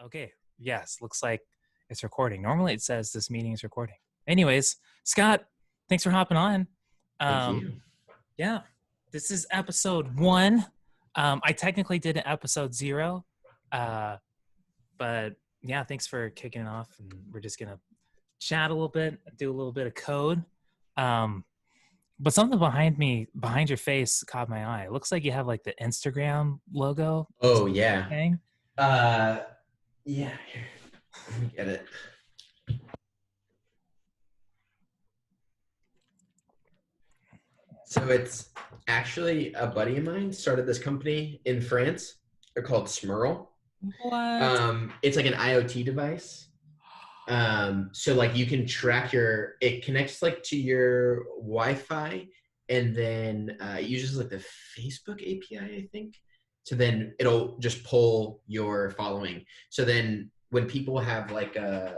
Okay. Yes. Looks like it's recording. Normally it says this meeting is recording. Anyways, Scott, thanks for hopping on. Thank you. Yeah. This is episode 1. I technically did an episode 0. But yeah, thanks for kicking it off. And we're just going to chat a little bit, do a little bit of code. But something behind your face caught my eye. It looks like you have like the Instagram logo. Oh, yeah. Thing. Yeah. Here. Let me get it. So it's actually a buddy of mine started this company in France. They're called Smiirl. What? It's like an IoT device. So like you can track it connects like to your Wi-Fi, and then it uses like the Facebook API, I think. So then it'll just pull your following. So then when people have like a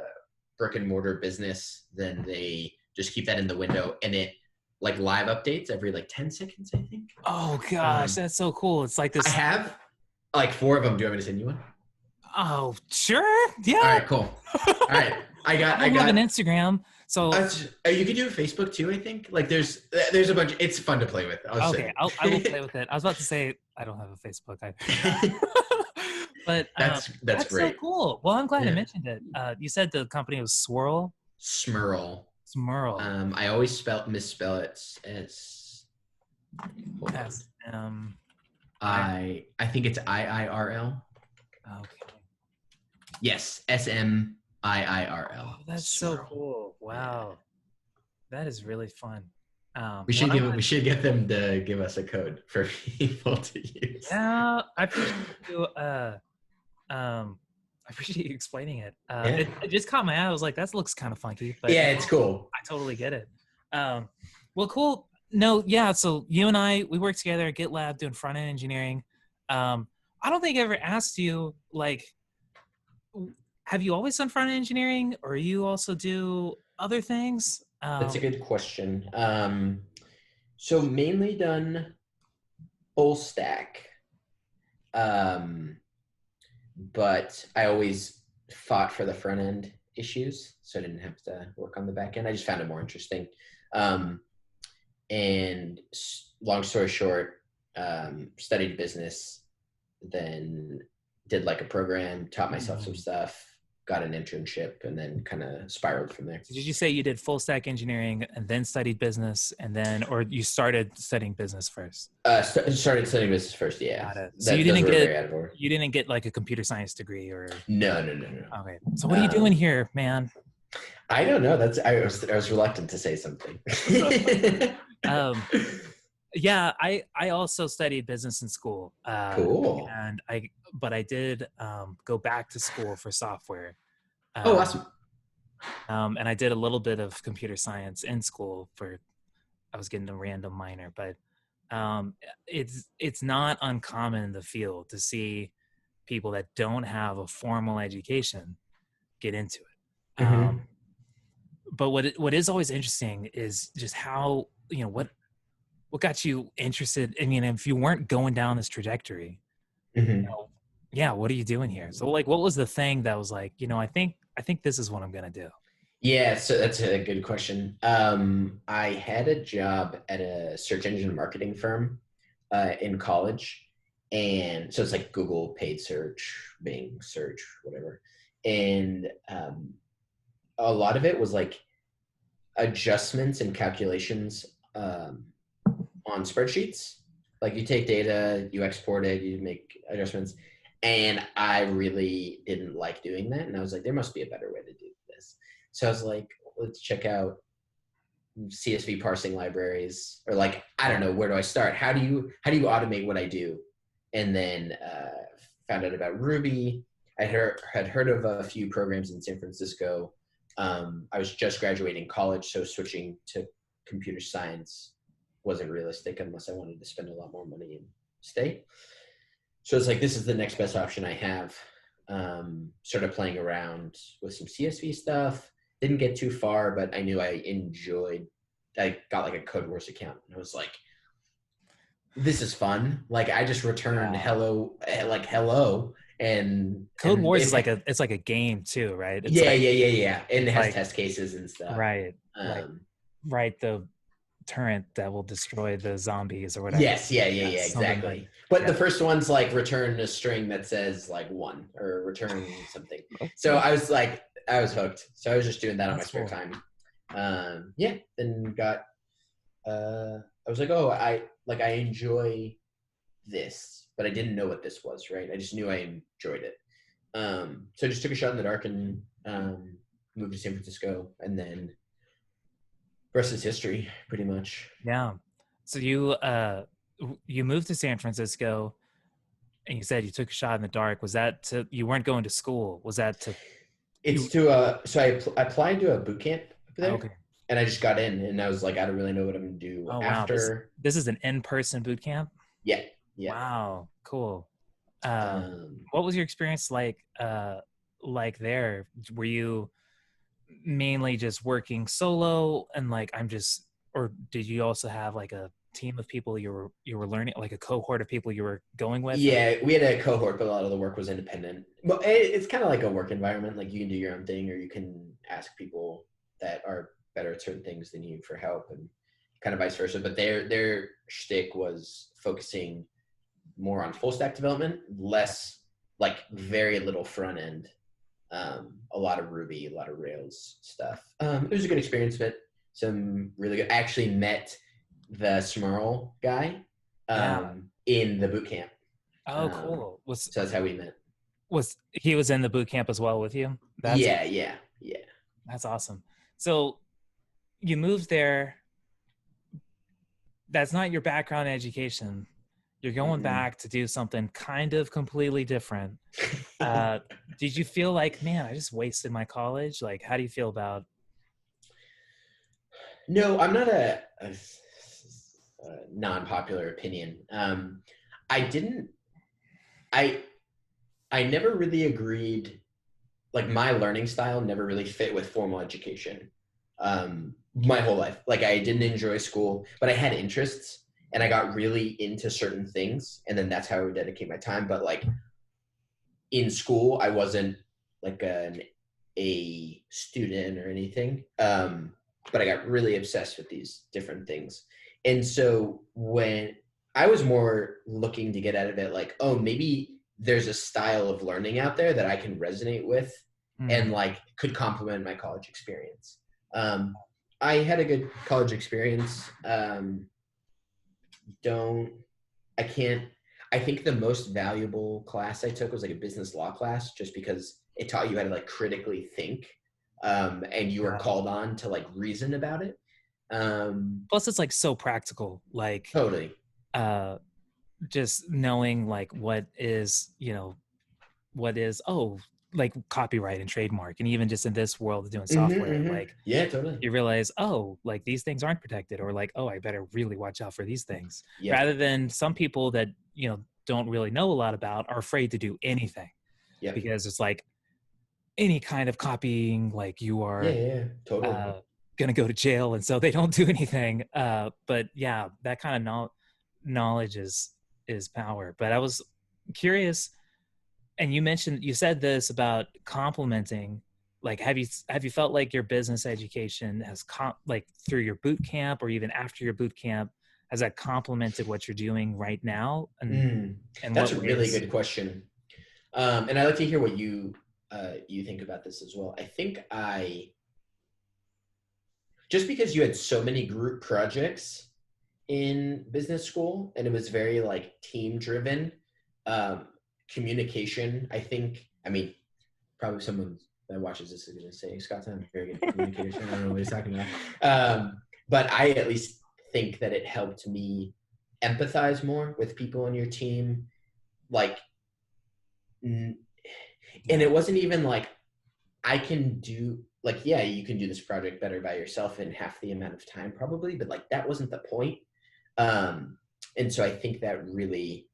brick and mortar business, then they just keep that in the window, and it like live updates every like 10 seconds, I think. Oh gosh, that's so cool. It's like this. I have like 4 of them. Do you want me to send you one? Oh, sure. Yeah. All right, cool. All right. I got an Instagram. So you can do a Facebook too, I think. Like there's a bunch. It's fun to play with. I will play with it. I was about to say I don't have a Facebook either. But that's great. So cool. Well, I'm glad I mentioned it. You said the company was Smiirl. Smiirl. I always misspell it as I think it's IIRL. Okay. Yes, SMIIRL. Oh, that's so cool. Wow. That is really fun. We should get them to give us a code for people to use. Yeah, I appreciate you. I appreciate you explaining it. It just caught my eye. I was like, that looks kind of funky. But yeah, it's cool. I totally get it. Well, cool. No, yeah. So you and we work together at GitLab doing front end engineering. I don't think I ever asked you, like, have you always done front end engineering, or you also do other things? That's a good question. So mainly done full stack. But I always fought for the front end issues, so I didn't have to work on the back end. I just found it more interesting. And long story short, studied business, then did like a program, taught myself some stuff, got an internship, and then kind of spiraled from there. So did you say you did full stack engineering and then studied business, and then, or you started studying business first? Started studying business first, yeah. Got it. So you didn't get like a computer science degree or? No. Okay. So what are you doing here, man? I don't know. I was reluctant to say something. Yeah, I also studied business in school. Cool. But I did go back to school for software. Oh, awesome. And I did a little bit of computer science in school I was getting a random minor, but it's not uncommon in the field to see people that don't have a formal education get into it. Mm-hmm. But what is always interesting is just how, what got you interested? I mean, if you weren't going down this trajectory, what are you doing here? So like, what was the thing that was like, I think this is what I'm going to do? Yeah, so that's a good question. I had a job at a search engine marketing firm in college. And so it's like Google paid search, Bing search, whatever. And a lot of it was like adjustments and calculations on spreadsheets. Like you take data, you export it, you make adjustments. And I really didn't like doing that. And I was like, there must be a better way to do this. So I was like, let's check out CSV parsing libraries, or like, I don't know, where do I start? How do you automate what I do? And then found out about Ruby. I had heard of a few programs in San Francisco. I was just graduating college, so switching to computer science wasn't realistic unless I wanted to spend a lot more money and stay. So it's like, this is the next best option I have. Started playing around with some CSV stuff. Didn't get too far, but I knew I got like a Code Wars account. And I was like, this is fun. Like I just returned hello, Code and Wars is it's like a game too, right? It's yeah, like yeah, yeah, yeah, and it has like test cases and stuff. right, like Um, right the turret that will destroy the zombies or whatever. yes, yeah, yeah, Yeah, yeah, something like exactly. But the yeah. first one's like return a string that says like one or return something. So I was hooked. So I was just doing that on my That's spare cool. time. Yeah, then got I was like, oh, I enjoy this, but I didn't know what this was, right? I just knew I enjoyed it. So I just took a shot in the dark and moved to San Francisco, and then the rest is history, pretty much. Yeah. So you moved to San Francisco and you said you took a shot in the dark. Was that to you weren't going to school? Was that to It's you to so I applied to a boot camp up there, okay. and I just got in, and I was like, I don't really know what I'm gonna do Oh wow. after. This is an in-person boot camp? Yeah, yeah. Wow, cool. Um Um, what was your experience like there? Were you mainly just working solo and like I'm just or did you also have like a team of people you were learning like a cohort of people you were going with or yeah, we had a cohort, but a lot of the work was independent. But it's kind of like a work environment. Like you can do your own thing, or you can ask people that are better at certain things than you for help, and kind of vice versa. But their shtick was focusing more on full stack development, less like very little front end, a lot of Ruby, a lot of Rails stuff. It was a good experience, but some really good. I actually met the Smiirl guy yeah. in the boot camp. Oh Um, cool. Was so that's how we met. was he was in the boot camp as well with you? Yeah, yeah, yeah. That's awesome. So you moved there. That's not your background in education. You're going Mm-mm. back to do something kind of completely different. Uh, did you feel like, man, I just wasted my college? Like, how do you feel about? No, I'm not a non-popular opinion. I didn't. I I never really agreed. Like my learning style never really fit with formal education. My whole life, like I didn't enjoy school, but I had interests, and I got really into certain things, and then that's how I would dedicate my time. But like in school, I wasn't like a student or anything. But I got really obsessed with these different things. And so when I was more looking to get out of it, like, oh, maybe there's a style of learning out there that I can resonate with and Hmm. like could complement my college experience. Um, I had a good college experience. Don't I can't. I think the most valuable class I took was like a business law class, just because it taught you how to like critically think, and you were Yeah. called on to like reason about it. Um, Plus, it's like so practical. Like, totally. uh, just knowing like what is like copyright and trademark, and even just in this world of doing software, like Yeah, totally. you realize, oh, like these things aren't protected, or like, oh, I better really watch out for these things. Yep. Rather than some people that don't really know a lot about are afraid to do anything Yep. because it's like any kind of copying, like you Yeah, are yeah, yeah, totally. uh, gonna go to jail, and so they don't do anything. But yeah, that kind of knowledge is power. But I was curious, and you said this about complementing. Like, have you felt like your business education has like through your boot camp or even after your boot camp has that complemented what you're doing right now, and Mm, in that's what a really ways? good question. And I'd like to hear what you think about this as well. I think I just because you had so many group projects in business school and it was very like team driven, um, communication. I mean, probably someone that watches this is going to say Scott's not a very good communicator, so I don't know what he's talking about. But I at least think that it helped me empathize more with people on your team, like, and Yeah. it wasn't even like I can do like, yeah, you can do this project better by yourself in half the amount of time probably, but like that wasn't the point. Um, and so I think that really,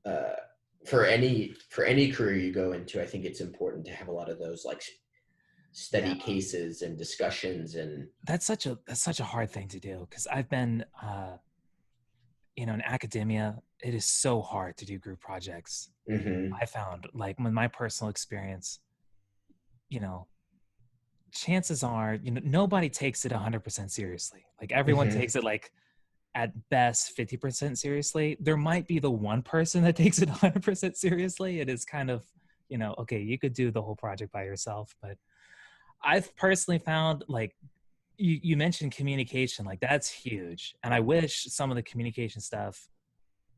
uh, for any career you go into, I think it's important to have a lot of those like Yeah. study cases and discussions and That's such a hard thing to do because I've been you know, in academia, it is so hard to do group projects. Mm-hmm. I found, like, with my personal experience, you know, chances are, you know, nobody takes it 100% seriously. Like, everyone Mm-hmm. takes it like at best 50% seriously. There might be the one person that takes it 100% seriously. It is kind of, you know, okay, you could do the whole project by yourself, but I've personally found, like, you mentioned communication, like that's huge. And I wish some of the communication stuff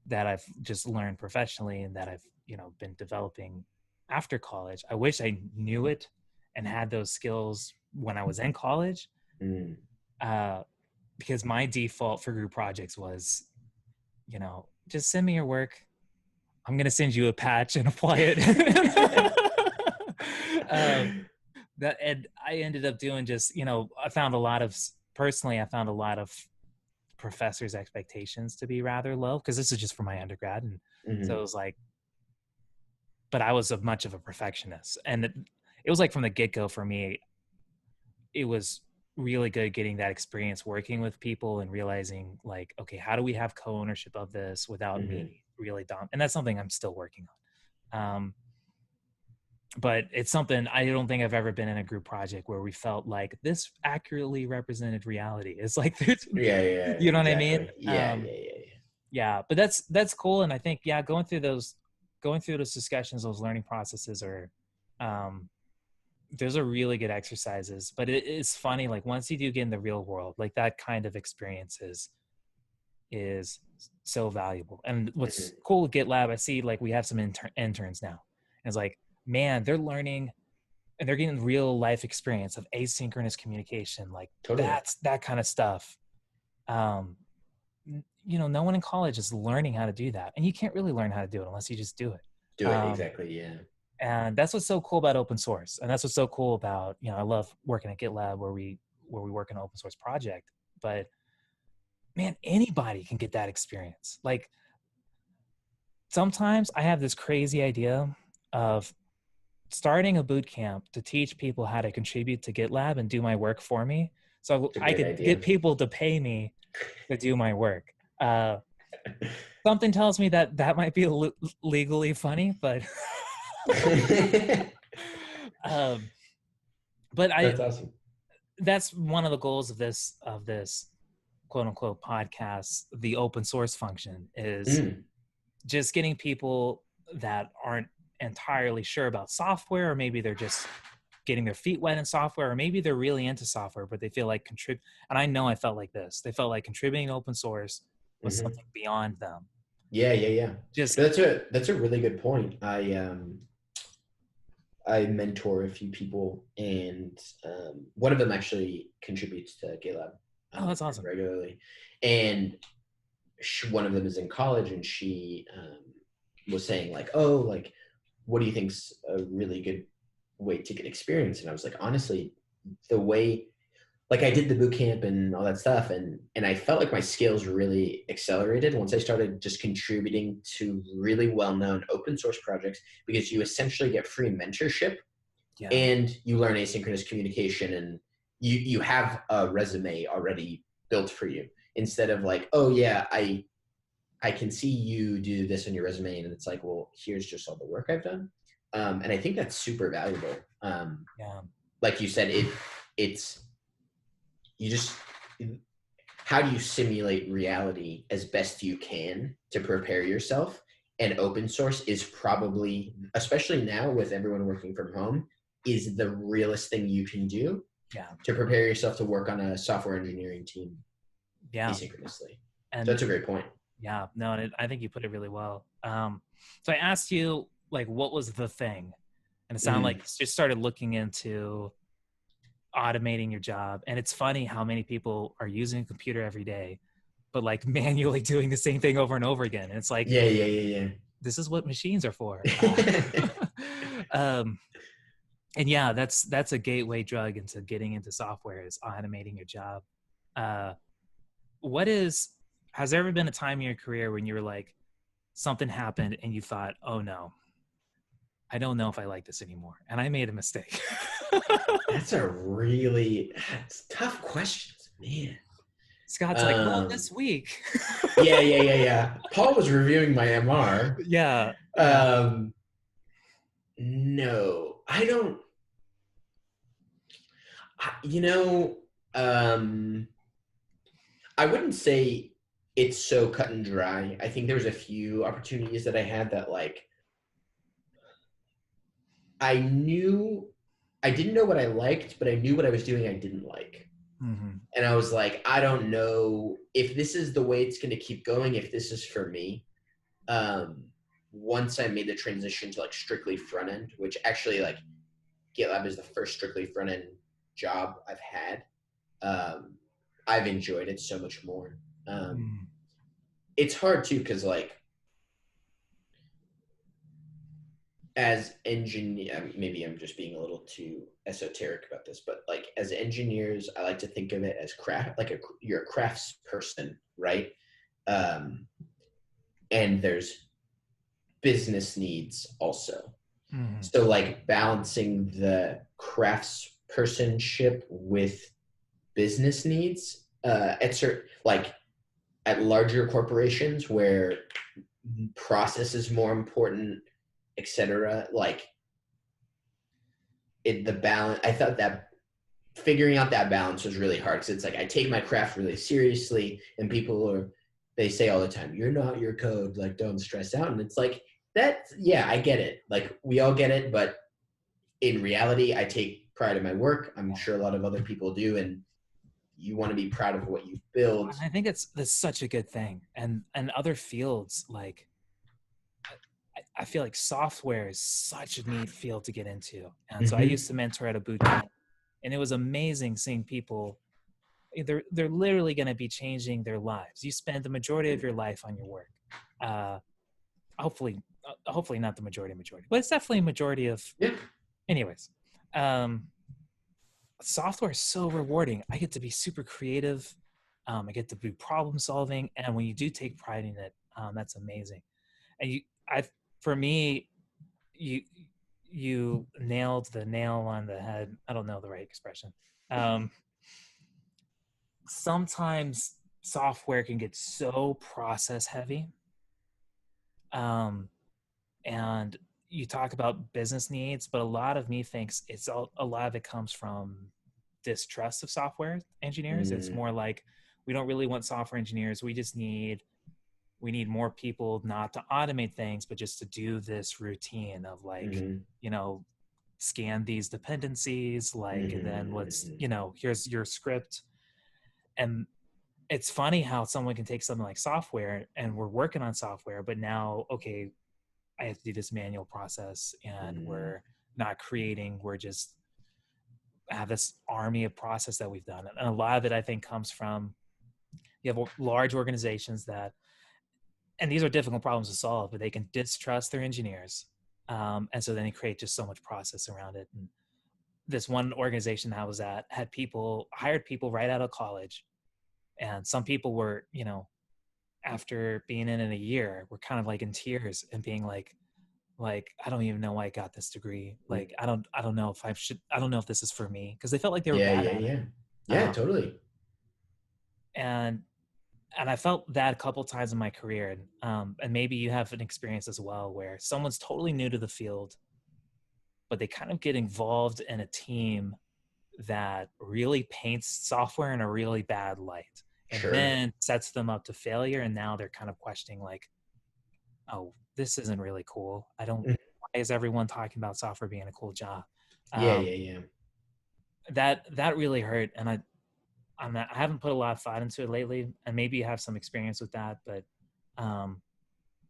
that I've just learned professionally and that I've, you know, been developing after college, I wish I knew it and had those skills when I was in college. Mm. Uh, because my default for group projects was, you know, just send me your work. I'm gonna send you a patch and apply it. That, and I ended up doing just, you know, I found a lot of, personally, I found a lot of professors' expectations to be rather low, because this is just for my undergrad, and so it Mm-hmm. was like, but I was a much of a perfectionist, and it was like from the get-go for me, it was really good getting that experience working with people and realizing, like, okay, how do we have co-ownership of this without Mm-hmm. me really and that's something I'm still working on. But it's something, I don't think I've ever been in a group project where we felt like this accurately represented reality. It's like, Yeah, yeah, you know what I mean? exactly. Yeah, yeah, yeah, yeah. Yeah, but that's cool. And I think, yeah, going through those discussions, those learning processes are, um, those are really good exercises. But it is funny, like once you do get in the real world, like that kind of experience is so valuable. And what's Mm-hmm. cool with GitLab, I see like we have some interns now. And it's like, man, they're learning and they're getting real life experience of asynchronous communication. Like Totally. that's that kind of stuff. Um, you know, no one in college is learning how to do that, and you can't really learn how to do it unless you just do it. Do it Um, exactly. Yeah. and that's what's so cool about open source, and that's what's so cool about, you know, I love working at GitLab where we work in an open source project. But man, anybody can get that experience. Like sometimes I have this crazy idea of starting a boot camp to teach people how to contribute to GitLab and do my work for me, so It's a I great could idea. get people to pay me to do my work. Uh, Something tells me that that might be legally funny, but um, but That's awesome. that's one of the goals of this quote unquote podcast, the open source function, is Mm. just getting people that aren't entirely sure about software, or maybe they're just getting their feet wet in software, or maybe they're really into software, but they feel like and I know I felt like this. They felt like contributing to open source was Mm-hmm. something beyond them. Yeah, yeah, yeah. Just, No, that's a really good point. I mentor a few people, and one of them actually contributes to GitLab oh, that's awesome. regularly, and one of them is in college, and she was saying like, "Oh, like, what do you think's a really good way to get experience?" And I was like, honestly, the way, like, I did the boot camp and all that stuff, and I felt like my skills really accelerated once I started just contributing to really well-known open source projects, because you essentially get free mentorship Yeah. and you learn asynchronous communication, and you have a resume already built for you, instead of like, oh yeah, I can see you do this on your resume, and it's like, well, here's just all the work I've done. And I think that's super valuable. Yeah. Like you said, it's you just, how do you simulate reality as best you can to prepare yourself? And open source is probably, especially now with everyone working from home, is the realest thing you can do Yeah. to prepare yourself to work on a software engineering team Yeah. asynchronously. So And that's a great point. yeah, no, and I think you put it really well. So I asked you, like, what was the thing? And it sounded like Mm. you just started looking into automating your job. And it's funny how many people are using a computer every day, but like manually doing the same thing over and over again. And it's like, Yeah, yeah, yeah, this is what machines are for. yeah. Um, and yeah, that's a gateway drug into getting into software, is automating your job. Uh, what is, has there ever been a time in your career when you were like, something happened and you thought, oh no, I don't know if I like this anymore, and I made a mistake? That's a really, that's tough questions, man. Scott's like, well, this week. Yeah. Paul was reviewing my MR. Yeah. No, I don't. You know, I wouldn't say it's so cut and dry. I think there was a few opportunities that I had that like I didn't know what I liked, but I knew what I was doing I didn't like. Mm-hmm. And I was like, I don't know if this is the way it's going to keep going, if this is for me. Once I made the transition to like strictly front end, which actually like GitLab is the first strictly front end job I've had. I've enjoyed it so much more. It's hard too, because like as engineer, maybe I'm just being a little too esoteric about this, but like as engineers, I like to think of it as craft, like you're a crafts person, right? And there's business needs also. Mm-hmm. So like balancing the crafts personship with business needs at certain, like at larger corporations where process is more important, etc. Like the balance, I thought that figuring out that balance was really hard, because it's like I take my craft really seriously, and they say all the time, you're not your code, like don't stress out. And it's like that, yeah, I get it, like we all get it, but in reality I take pride in my work. I'm sure a lot of other people do, and you want to be proud of what you build. I think that's such a good thing. And other fields, like I feel like software is such a neat field to get into. And so I used to mentor at a bootcamp, and it was amazing seeing people. They're literally going to be changing their lives. You spend the majority of your life on your work. Hopefully not the majority, but it's definitely a majority of. Yeah. Anyways, software is so rewarding. I get to be super creative. I get to do problem solving, and when you do take pride in it, that's amazing. And for me, you nailed the nail on the head. I don't know the right expression. Sometimes software can get so process heavy. And you talk about business needs, but a lot of me thinks a lot of it comes from distrust of software engineers. It's more like, we don't really want software engineers. We need more people, not to automate things, but just to do this routine of like, scan these dependencies, like, and then let's, here's your script. And it's funny how someone can take something like software, and we're working on software, but now, okay, I have to do this manual process, and we're not creating, we're just have this army of process that we've done. And a lot of it, I think, comes from, you have large organizations that, and these are difficult problems to solve, but they can distrust their engineers. And so then they create just so much process around it. And this one organization that I was at had hired people right out of college. And some people were, after being in a year, were kind of like in tears and being like, I don't even know why I got this degree. Like, I don't know if I don't know if this is for me. Cause they felt like they were bad at it. Yeah, totally. And I felt that a couple times in my career. And maybe you have an experience as well, where someone's totally new to the field, but they kind of get involved in a team that really paints software in a really bad light, and then sets them up to failure. And now they're kind of questioning, like, oh, this isn't really cool. Why is everyone talking about software being a cool job? Yeah. That really hurt. And I haven't put a lot of thought into it lately, and maybe you have some experience with that, but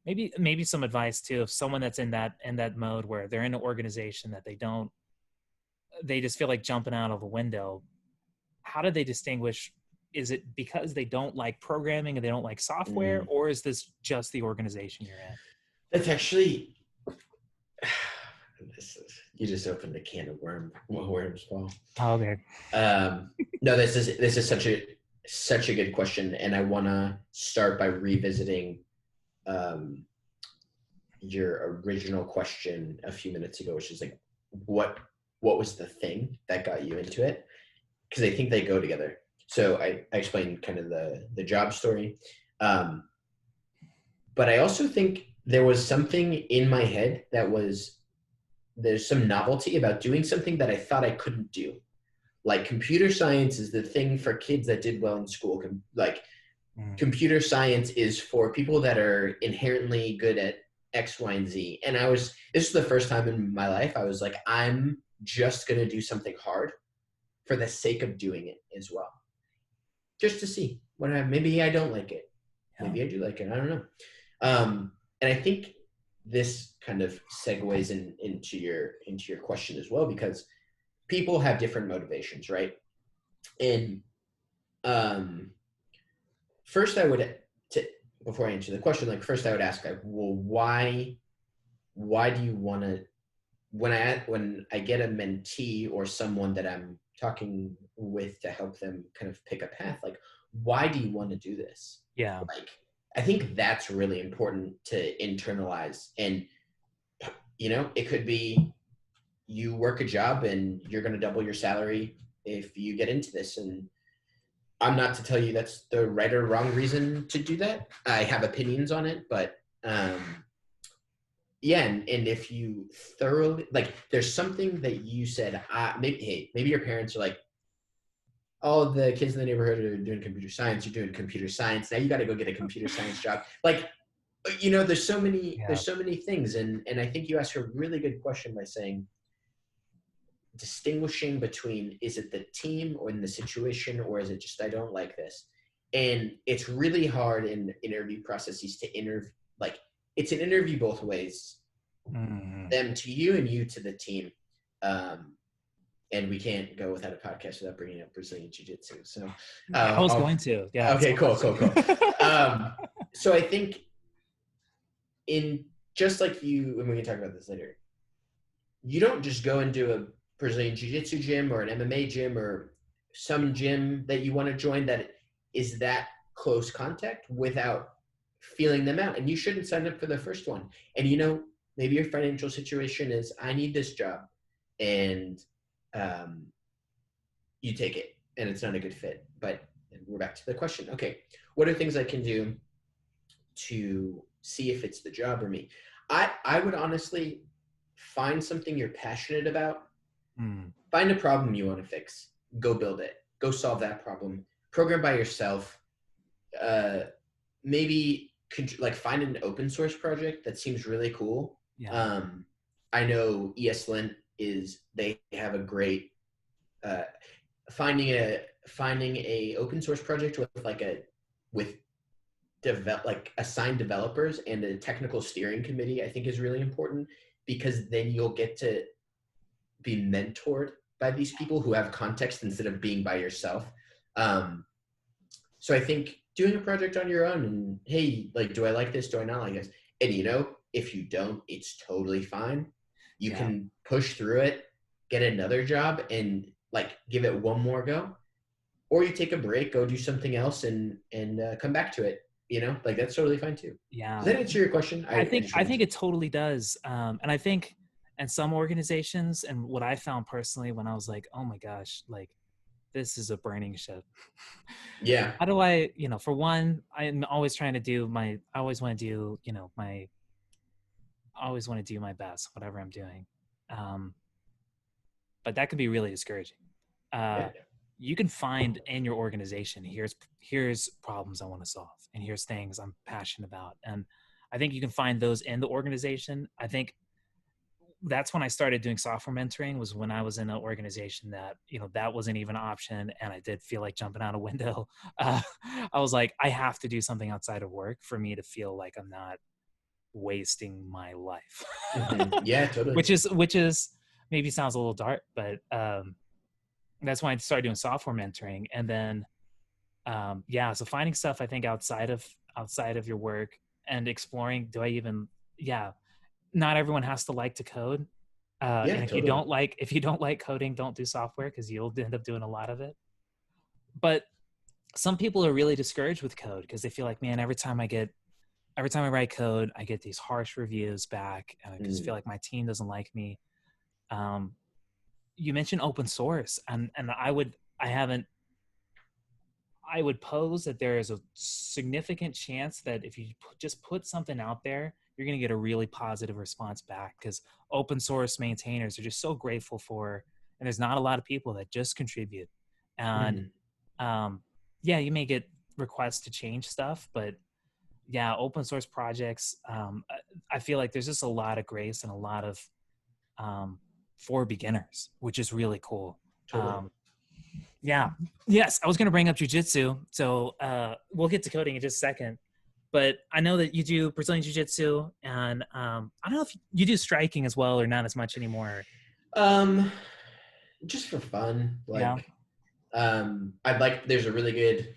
maybe some advice too, if someone that's in that mode where they're in an organization that they just feel like jumping out of a window. How do they distinguish? Is it because they don't like programming and they don't like software, or is this just the organization you're in? That's actually, you just opened a can of worms, Paul. Oh, okay. No, this is such a good question, and I want to start by revisiting your original question a few minutes ago, which is like, what was the thing that got you into it? Because I think they go together. So I explained kind of the job story. But I also think there was something in my head that was, there's some novelty about doing something that I thought I couldn't do. Like computer science is the thing for kids that did well in school. Like computer science is for people that are inherently good at X, Y, and Z. And this is the first time in my life I was like, I'm just going to do something hard for the sake of doing it as well. Just to see maybe I don't like it. Maybe I do like it. I don't know. And I think this kind of segues into your question as well, because people have different motivations, right? And first before I answer the question, like first I would ask, like, well, why do you want to, when I get a mentee or someone that I'm talking with to help them kind of pick a path, like, why do you want to do this? Yeah. Like, I think that's really important to internalize. And, it could be you work a job and you're going to double your salary if you get into this. And I'm not to tell you that's the right or wrong reason to do that. I have opinions on it, but yeah. And if you thoroughly, like, there's something that you said, maybe your parents are like, all the kids in the neighborhood are doing computer science. You're doing computer science. Now you got to go get a computer science job. Like, there's so many things. And I think you asked a really good question by saying, distinguishing between, is it the team or in the situation, or is it just, I don't like this? And it's really hard in interview processes to like, it's an interview both ways, them to you and you to the team. And we can't go without a podcast without bringing up Brazilian Jiu-Jitsu. So I was going to, yeah. Okay, cool. So I think just like you, and we can talk about this later, you don't just go into a Brazilian Jiu-Jitsu gym or an MMA gym or some gym that you want to join that is that close contact without feeling them out. And you shouldn't sign up for the first one. And maybe your financial situation is, I need this job, and you take it and it's not a good fit. But we're back to the question. Okay, what are things I can do to see if it's the job or me? I would honestly find something you're passionate about. Find a problem you want to fix. Go build it. Go solve that problem. Program by yourself. Maybe find an open source project that seems really cool. Yeah. I know ESLint they have a great finding a open source project with assigned developers and a technical steering committee, I think is really important, because then you'll get to be mentored by these people who have context instead of being by yourself. So I think doing a project on your own, and hey, like, do I like this? Do I not like this? And if you don't, it's totally fine. You can push through it, get another job, and give it one more go, or you take a break, go do something else, and come back to it. That's totally fine too. Yeah. Does that answer your question? I think it totally does. And I think in some organizations, and what I found personally when I was like, oh my gosh, like, this is a burning ship. Yeah. How do I, for one, I'm always trying to do I always want to do, I always want to do my best, whatever I'm doing. But that could be really discouraging. You can find in your organization, here's problems I want to solve, and here's things I'm passionate about. And I think you can find those in the organization. I think that's when I started doing software mentoring, was when I was in an organization that, that wasn't even an option. And I did feel like jumping out a window. I was like, I have to do something outside of work for me to feel like I'm not wasting my life. Yeah, totally. Which is maybe sounds a little dark, but that's when I started doing software mentoring. And then, so finding stuff, I think, outside of your work, and exploring, not everyone has to like to code. And if totally. if you don't like coding, don't do software, because you'll end up doing a lot of it. But some people are really discouraged with code because they feel like, man, every time I write code, I get these harsh reviews back, and I just feel like my team doesn't like me. You mentioned open source, and I would pose that there is a significant chance that if you just put something out there, you're going to get a really positive response back, because open source maintainers are just so grateful for, and there's not a lot of people that just contribute. And Mhm. yeah, you may get requests to change stuff, but yeah, open source projects, I feel like there's just a lot of grace and a lot of for beginners, which is really cool. Totally. Um, yeah. Yes, I was going to bring up jujitsu. So we'll get to coding in just a second. But I know that you do Brazilian jiu-jitsu, and I don't know if you do striking as well or not as much anymore. Um, just for fun, Yeah. like, I'd like. There's a really good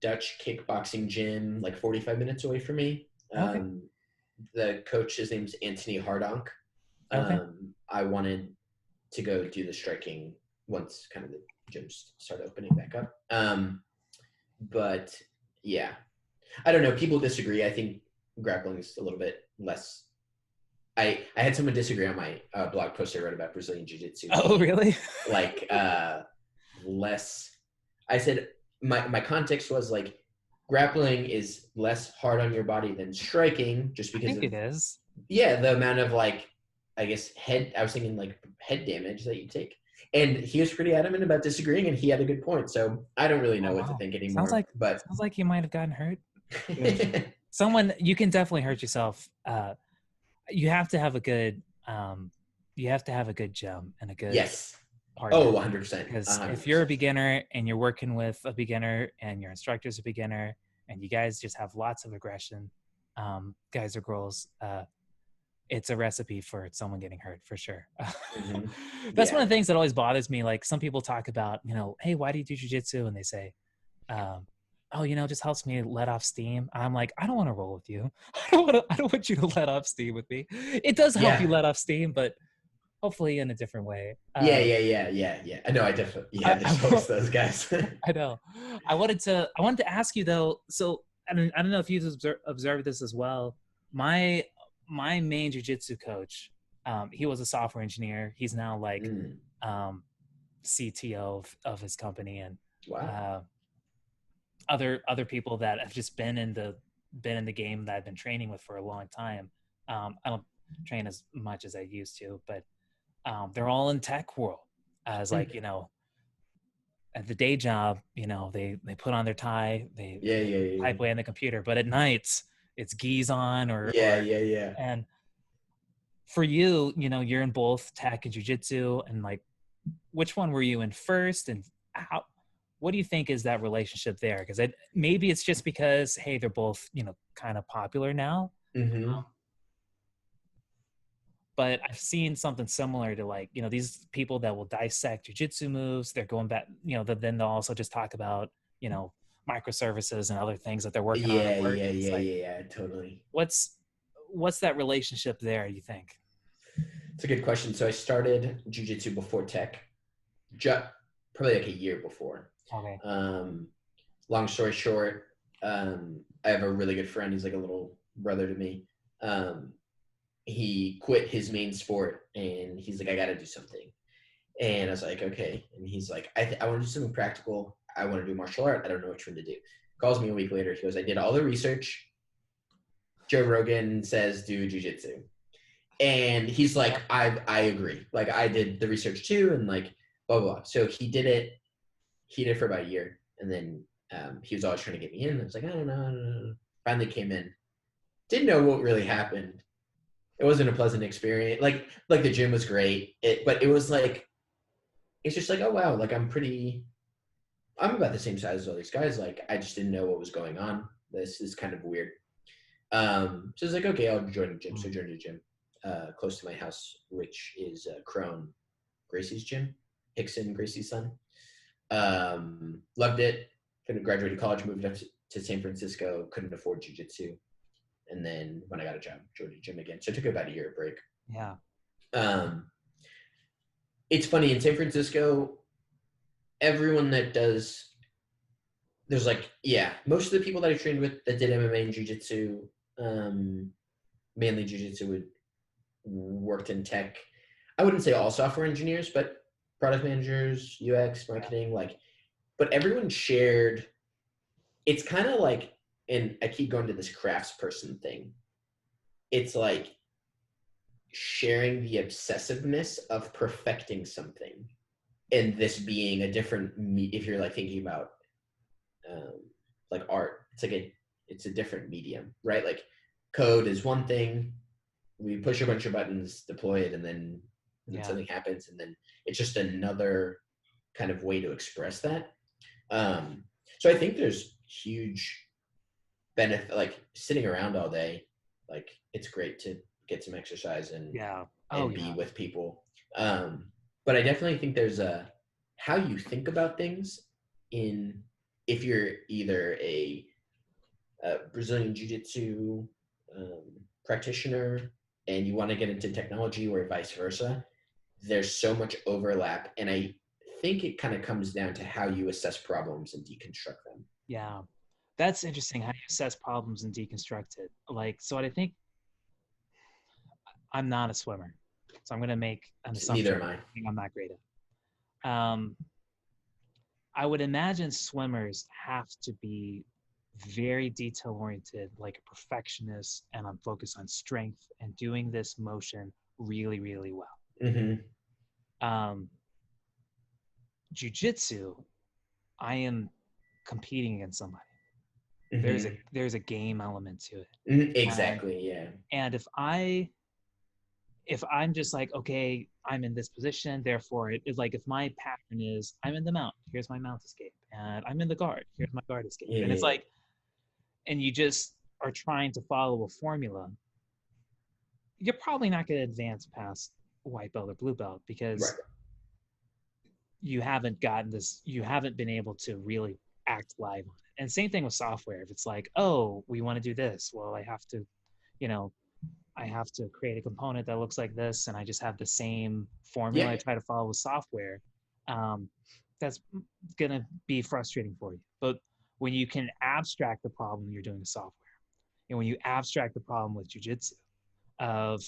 Dutch kickboxing gym, like 45 minutes away from me. Okay. The coach, his name's Anthony Hardonk. Okay. I wanted to go do the striking once kind of the gyms start opening back up. But yeah, I don't know. People disagree. I think grappling is a little bit less. I had someone disagree on my blog post I wrote about Brazilian Jiu-Jitsu Oh, being really? like less. I said my context was like grappling is less hard on your body than striking, just I because think of it is. the amount of like, I guess, head. I was thinking like head damage that you take. And he was pretty adamant about disagreeing, and he had a good point. So I don't really know Oh, what to wow. think Sounds anymore. like But sounds like you might have gotten hurt. Someone, you can definitely hurt yourself. You have to have a good you have to have a good gym and a good yes, oh, partner, 100%, because if you're a 100%. beginner and you're working with a beginner and your instructor's a beginner and you guys just have lots of aggression, guys or girls, it's a recipe for someone getting hurt for sure. Mm-hmm. That's one Yeah, of the things that always bothers me. Like, some people talk about, hey, why do you do jujitsu? And they say, um, oh, it just helps me let off steam. I'm like, I don't want to roll with you. I don't want you to let off steam with me. It does help you yeah, let off steam, but hopefully in a different way. yeah. I know. I definitely. Yeah, there's always those guys. I know. I wanted to ask you though. So I don't know if you've observed this as well. My my main jujitsu coach, he was a software engineer. He's now like Mm, um, CTO of his company, and wow. uh, other people that have just been in the game that I've been training with for a long time. I don't train as much as I used to, but they're all in tech world. As like, at the day job, they put on their tie, Yeah, they yeah, yeah, type away on the computer, but at nights it's geese on, yeah, yeah, yeah. and for you, you're in both tech and jujitsu, and like, which one were you in first, and how? What do you think is that relationship there? Because maybe it's just because, hey, they're both kind of popular now, Mm-hmm. but I've seen something similar to, like, these people that will dissect jujitsu moves. They're going back, then they'll also just talk about, you know, microservices and other things that they're working on at Yeah, work. yeah, And it's yeah, like, yeah, yeah. Totally. what's that relationship there, you think? It's a good question. So I started jujitsu before tech, ju- probably like a year before. Okay. Um, Long story short, I have a really good friend. He's like a little brother to me. Um, he quit his main sport, and he's like, I got to do something. And I was like, okay. And he's like, I want to do something practical. I want to do martial art. I don't know which one to do. Calls me a week later. He goes, I did all the research. Joe Rogan says do jujitsu. And he's like, Yep. I agree. Like, I did the research too, and like blah blah. So he did it. He did it for about a year, and then he was always trying to get me in. I was like, I don't know, I don't know. Finally came in. Didn't know what really happened. It wasn't a pleasant experience. Like the gym was great, but it was like, it's just like, oh wow, like I'm about the same size as all these guys. Like, I just didn't know what was going on. This is kind of weird. So it's like, okay, I'll join the gym. So I joined a gym close to my house, which is Crone Gracie's gym, Hickson Gracie's son. Loved it. Graduated college, moved up to San Francisco. Couldn't afford jujitsu, and then when I got a job, joined a gym again. So I took about a year break. Yeah. Um, it's funny in San Francisco. Everyone that does, there's like, yeah, most of the people that I trained with that did MMA and jujitsu, mainly jujitsu, would worked in tech. I wouldn't say all software engineers, but product managers, UX, marketing, like, but everyone shared. It's kind of like, and I keep going to this craftsperson thing. It's like sharing the obsessiveness of perfecting something, and this being a different if you're like thinking about like art, it's a different medium, right? Like code is one thing, we push a bunch of buttons, deploy it, and then something happens, and then it's just another kind of way to express that. So I think there's huge benefit, like sitting around all day, like it's great to get some exercise and be with people. But I definitely think there's a how you think about things in if you're either a Brazilian Jiu-Jitsu practitioner and you want to get into technology or vice versa. There's so much overlap, and I think it kind of comes down to how you assess problems and deconstruct them. Yeah, that's interesting. How you assess problems and deconstruct it. Like, so I think I'm not a swimmer, so I'm going to make an assumption. Neither am I. I'm not great at. I would imagine swimmers have to be very detail oriented, like a perfectionist, and I'm focused on strength and doing this motion really, really well. Mm-hmm. Jiu-jitsu, I am competing against somebody. Mm-hmm. There's a game element to it. Mm-hmm. Exactly. And if I'm just like, okay, I'm in this position, therefore it's like if my pattern is I'm in the mount, here's my mount escape, and I'm in the guard, here's my guard escape. And it's like, and you just are trying to follow a formula, you're probably not going to advance past white belt or blue belt because you haven't been able to really act live on it. And same thing with software. If it's like, oh, we want to do this, well, I have to create a component that looks like this, and I just have the same formula I try to follow with software. That's gonna be frustrating for you. But when you can abstract the problem you're doing with software, and when you abstract the problem with jiu-jitsu, of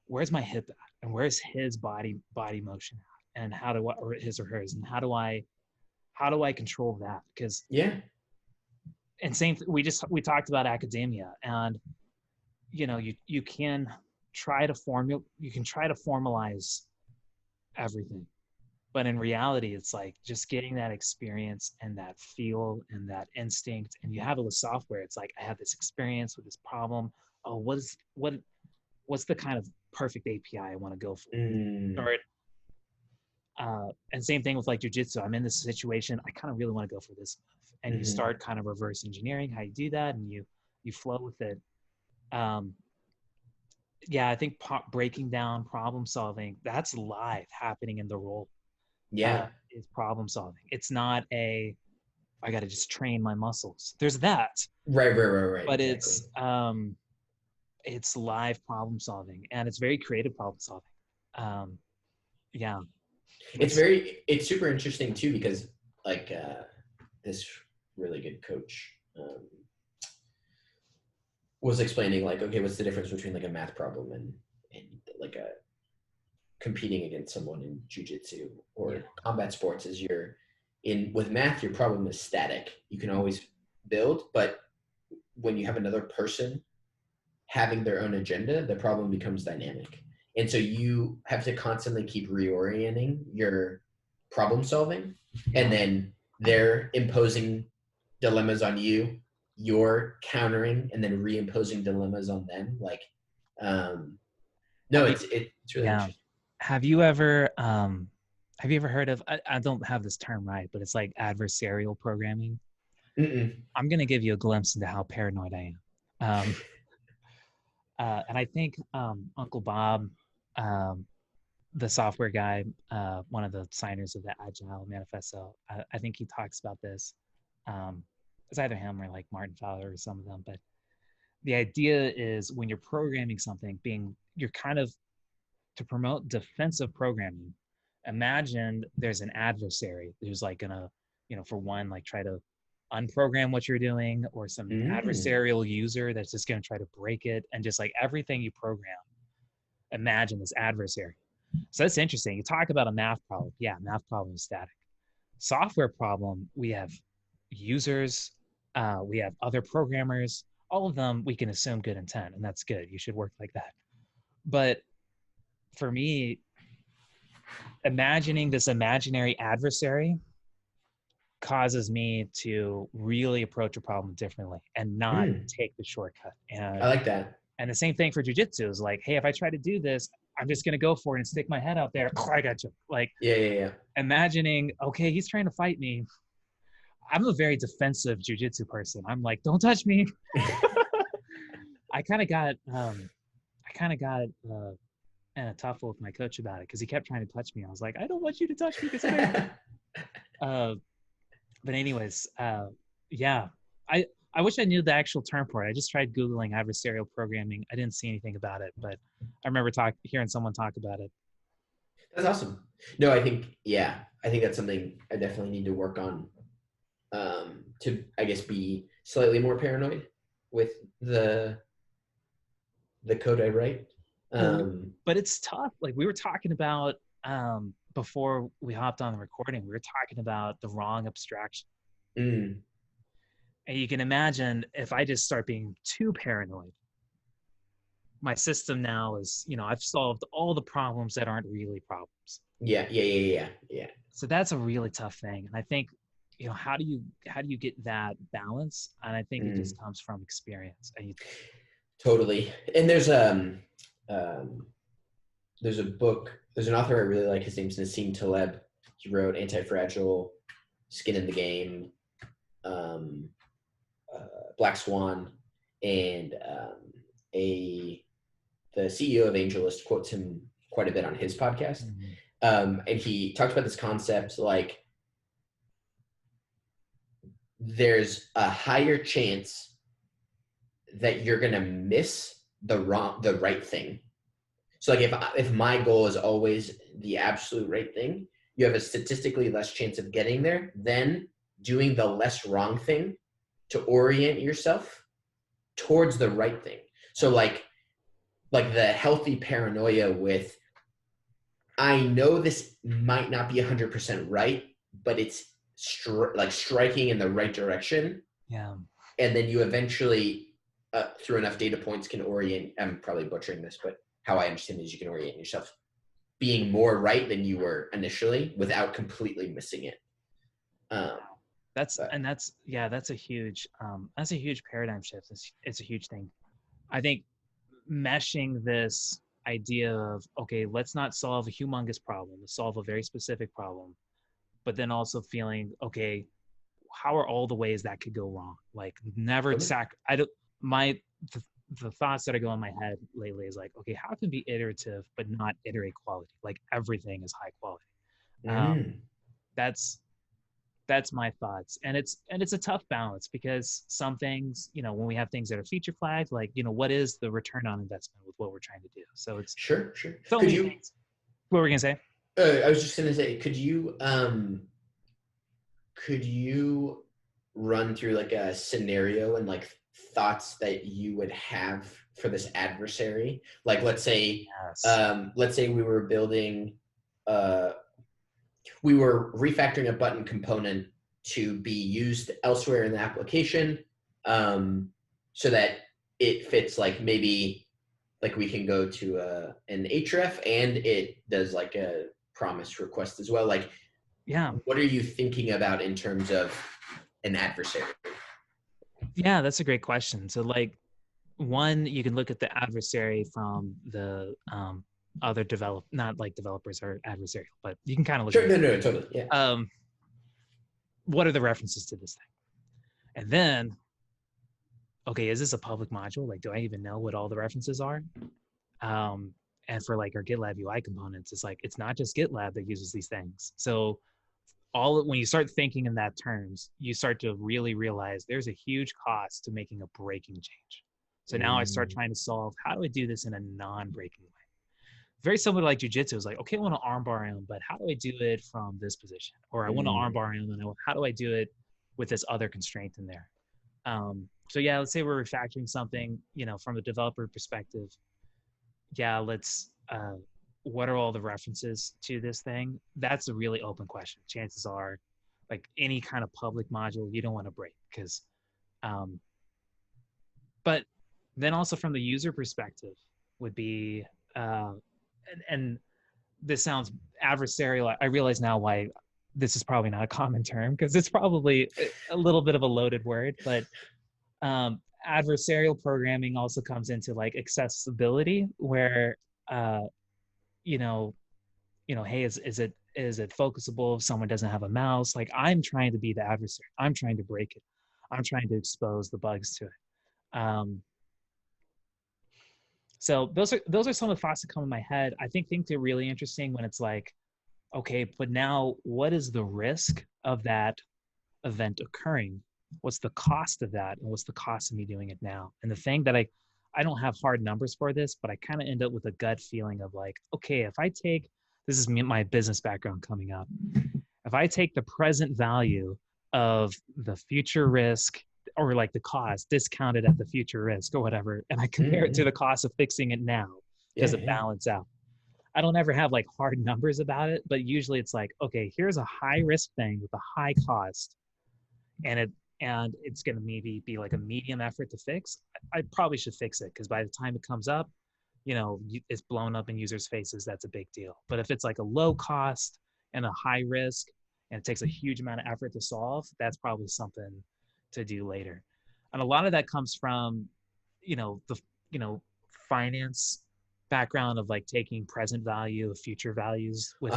where's my hip at, and where's his body motion at, and how do I, or his or hers, and how do I control that? Because and we talked about academia, and you can try to formalize everything, but in reality it's like just getting that experience and that feel and that instinct. And you have it with software. It's like, I have this experience with this problem. Oh, what's the kind of perfect API I want to go for? And same thing with like jiu-jitsu. I'm in this situation, I kind of really want to go for this move, and you start kind of reverse engineering how you do that, and you flow with it. I think breaking down problem solving, that's live happening in the role. Is problem solving. It's not I got to just train my muscles. There's that. Right. But exactly. It's live problem solving, and it's very creative problem solving. It's super interesting too, because like this really good coach was explaining like, okay, what's the difference between like a math problem and like a competing against someone in jiu-jitsu or combat sports? Is with math, your problem is static. You can always build, but when you have another person having their own agenda, the problem becomes dynamic. And so you have to constantly keep reorienting your problem solving, and then they're imposing dilemmas on you, you're countering, and then reimposing dilemmas on them. Like, it's really interesting. Have you ever heard of, I don't have this term right, but it's like adversarial programming? I'm going to give you a glimpse into how paranoid I am. And I think Uncle Bob, the software guy, one of the signers of the Agile Manifesto, I think he talks about this. It's either him or like Martin Fowler or some of them. But the idea is when you're programming something, you're kind of, to promote defensive programming, imagine there's an adversary who's like gonna, for one, like try to unprogram what you're doing, or some adversarial user that's just going to try to break it, and just like everything you program, imagine this adversary. So that's interesting. You talk about a math problem. Yeah, math problem is static. software problem, we have users, we have other programmers, all of them we can assume good intent, and that's good. You should work like that. But for me, imagining this imaginary adversary causes me to really approach a problem differently and not Mm, take the shortcut. I like that. And the same thing for jujitsu is like, hey, if I try to do this, I'm just gonna go for it and stick my head out there. I got you. Like Yeah, yeah, imagining, okay, he's trying to fight me. I'm a very defensive jujitsu person. I'm like, don't touch me. yeah. I kind of got, in a tuffle with my coach about it because he kept trying to touch me. I was like, I don't want you to touch me because it hurts. Uh, but anyways, yeah, I wish I knew the actual term for it. I just tried Googling adversarial programming. I didn't see anything about it, but I remember hearing someone talk about it. That's awesome. No, I think, yeah, I think that's something I definitely need to work on, to, I guess, be slightly more paranoid with the code I write. Well, Um, but it's tough. Like we were talking about before we hopped on the recording, we were talking about the wrong abstraction. mm, And you can imagine if I just start being too paranoid, my system now is, I've solved all the problems that aren't really problems. yeah, yeah, yeah, yeah, yeah. So that's a really tough thing. And I think, how do you get that balance? And I think it Mm, just comes from experience. totally. And um, there's a book. There's an author I really like. His name's Nassim Taleb. He wrote Anti-Fragile, Skin in the Game, um, Black Swan, and a the CEO of AngelList quotes him quite a bit on his podcast. Mhm. And he talks about this concept like there's a higher chance that you're gonna miss the right thing. So like if my goal is always the absolute right thing, you have a statistically less chance of getting there than doing the less wrong thing to orient yourself towards the right thing. So like the healthy paranoia with I know this might not be 100% right, but it's like striking in the right direction. Yeah. And then you eventually, through enough data points, can orient. I'm probably butchering this, but how I understand it is you can orient yourself being more right than you were initially without completely missing it. Um, but That's a huge paradigm shift. It's a huge thing. I think meshing this idea of, okay, let's not solve a humongous problem, let's solve a very specific problem, but then also feeling, okay, how are all the ways that could go wrong? Like never totally. I don't my the, the thoughts that are going in my head lately is like, okay, how can be iterative but not iterate quality? Like everything is high quality. Um, Mm, that's that's my thoughts, and it's a tough balance because some things, when we have things that are feature flagged, like, what is the return on investment with what we're trying to do? So it's sure, sure. so Could many you? things. What were we gonna say? I was just gonna say, could you run through like a scenario and like thoughts that you would have for this adversary? Like Yes. let's say uh, we were refactoring a button component to be used elsewhere in the application, so that it fits like maybe like we can go to an href and it does like a promise request as well. Like Yeah. what are you thinking about in terms of an adversary? Yeah, that's a great question. So like, one, you can look at the adversary from the other not like developers are adversarial, but you can kind of look at Sure, it. no, totally, yeah. What are the references to this thing? And then, okay, is this a public module? Like, do I even know what all the references are? Um, and for like our GitLab UI components, it's like it's not just GitLab that uses these things. So when you start thinking in that terms, you start to really realize there's a huge cost to making a breaking change. So now I start Mm, trying to solve, how do I do this in a non-breaking way? Very similar to like jujitsu. It's like, okay, I want to armbar him, but how do I do it from this position? Or I want to mm, armbar him, and how do I do it with this other constraint in there? So yeah, let's say we're refactoring something, from a developer perspective. Yeah, what are all the references to this thing? That's a really open question. Chances are, like any kind of public module you don't want to break, because but then also from the user perspective would be and this sounds adversarial. I realize now why this is probably not a common term, because it's probably a little bit of a loaded word, but adversarial programming also comes into like accessibility, where uh, you know, hey, is it focusable if someone doesn't have a mouse? Like, I'm trying to be the adversary. I'm trying to break it. I'm trying to expose the bugs to it. So those are some of the thoughts that come in my head. I think things are really interesting when it's like, okay, but now what is the risk of that event occurring? What's the cost of that? And what's the cost of me doing it now? And the thing that I don't have hard numbers for this, but I kind of end up with a gut feeling of like, okay, if I take, this is my business background coming up. If I take the present value of the future risk, or like the cost discounted at the future risk or whatever, and I compare it to the cost of fixing it now, does it balance out? I don't ever have like hard numbers about it, but usually it's like, okay, here's a high risk thing with a high cost, and it's going to maybe be like a medium effort to fix. I probably should fix it, because by the time it comes up, it's blown up in users' faces. That's a big deal. But if it's like a low cost and a high risk, and it takes a huge amount of effort to solve, that's probably something to do later. And a lot of that comes from, the finance background of like taking present value of future values with.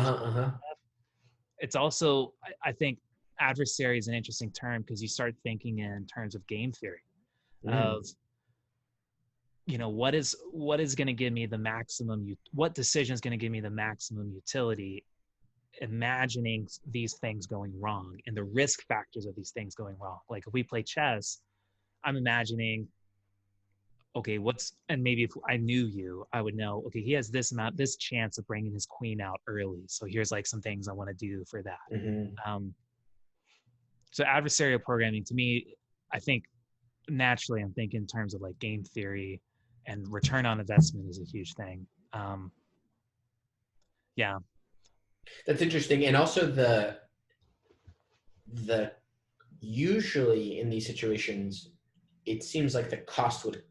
It's also, I think, adversary is an interesting term, because you start thinking in terms of game theory of, what is going to give me the maximum, what decision is going to give me the maximum utility, imagining these things going wrong and the risk factors of these things going wrong. Like if we play chess, I'm imagining, okay, and maybe if I knew you, I would know, okay, he has this chance of bringing his queen out early. So here's like some things I want to do for that. So adversarial programming, to me, I think naturally I'm thinking in terms of like game theory, and return on investment is a huge thing. Yeah. That's interesting. And also the usually in these situations, it seems like the cost would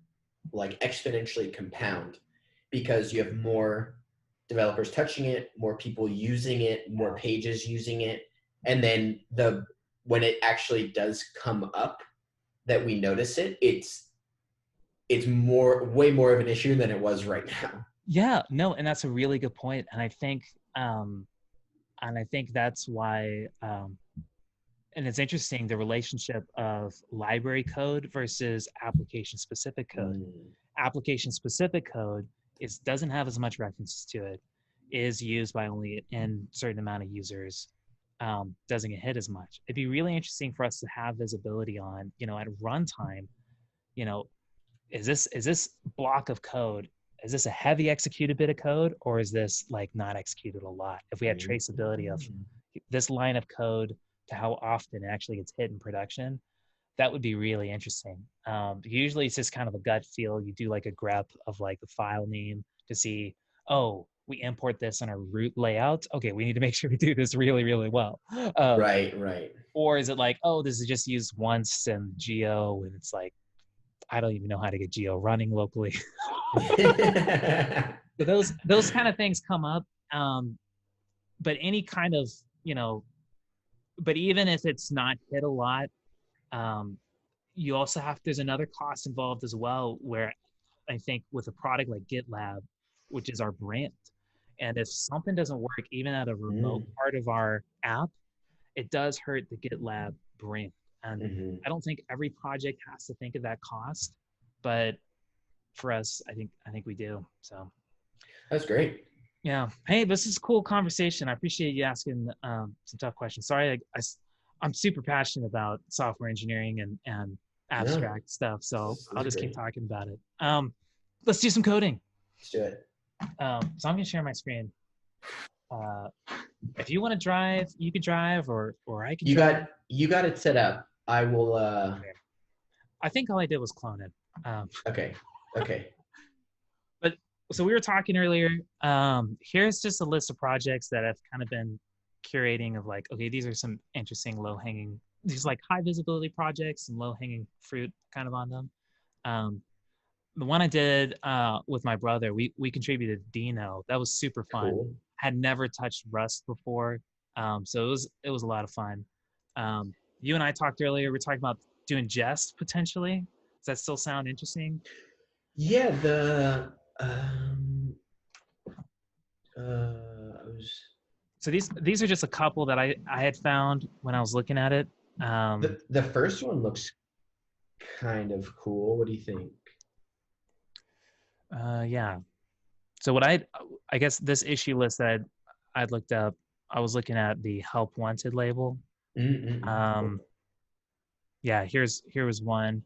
like exponentially compound, because you have more developers touching it, more people using it, more pages using it. And then when it actually does come up that we notice it, it's way more of an issue than it was right now. Yeah, no, and that's a really good point. And I think that's why and it's interesting, the relationship of library code versus application specific code. Application specific code doesn't have as much references to it, is used by only a certain amount of users, doesn't get hit as much. It'd be really interesting for us to have visibility on, at runtime, is this block of code, is this a heavy executed bit of code, or is this like not executed a lot? If we had traceability of this line of code to how often it actually gets hit in production, that would be really interesting. Usually it's just kind of a gut feel. You do like a grep of like the file name to see, oh, we import this on our root layout. Okay, we need to make sure we do this really, really well. Right. Or is it like, oh, this is just used once in Geo, and it's like, I don't even know how to get Geo running locally. So those kind of things come up. But any kind of, but even if it's not hit a lot, you also there's another cost involved as well, where I think with a product like GitLab, which is our brand, and if something doesn't work even at a remote part of our app, it does hurt the GitLab brand. And I don't think every project has to think of that cost, but for us, I think we do. So that's great. Yeah. Hey, this is a cool conversation. I appreciate you asking some tough questions. Sorry, I'm super passionate about software engineering and abstract stuff, so I'll just keep talking about it. Let's do some coding. Let's do it. So I'm gonna share my screen. If you want to drive, you can drive, or I can. You got it set up. I will. Okay. I think all I did was clone it. Okay. But so we were talking earlier. Here's just a list of projects that have kind of been curating of like, okay, these are some interesting these like high visibility projects and low hanging fruit kind of on them. Um, the one I did with my brother, we contributed Dino. That was super fun. Cool. Had never touched Rust before, so it was a lot of fun. You and I talked earlier. We're talking about doing Jest potentially. Does that still sound interesting? Yeah, I was So these are just a couple that I had found when I was looking at it. the first one looks kind of cool. What do you think? Yeah. So what I guess this issue list that I'd looked up, I was looking at the help wanted label. Cool. Yeah, here was one.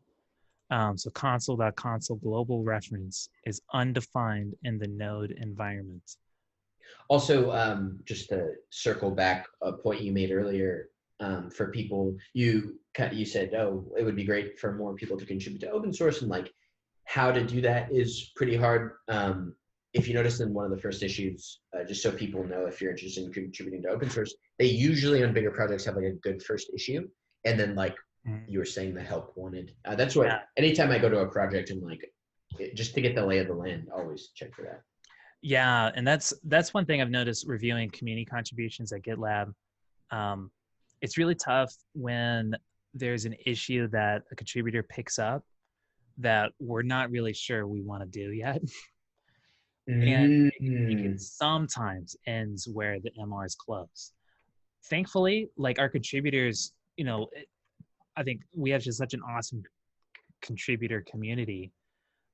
So console.console global reference is undefined in the node environment. Also, just to circle back a point you made earlier, for people, you said, oh, it would be great for more people to contribute to open source, and like how to do that is pretty hard. If you notice in one of the first issues, just so people know if you're interested in contributing to open source, they usually on bigger projects have like a good first issue, and then like you were saying the help wanted. That's what anytime I go to a project and like just to get the lay of the land, always check for that. Yeah, and that's one thing I've noticed reviewing community contributions at GitLab. It's really tough when there's an issue that a contributor picks up that we're not really sure we want to do yet. And it sometimes ends where the MR is closed. Thankfully, like our contributors, I think we have just such an awesome contributor community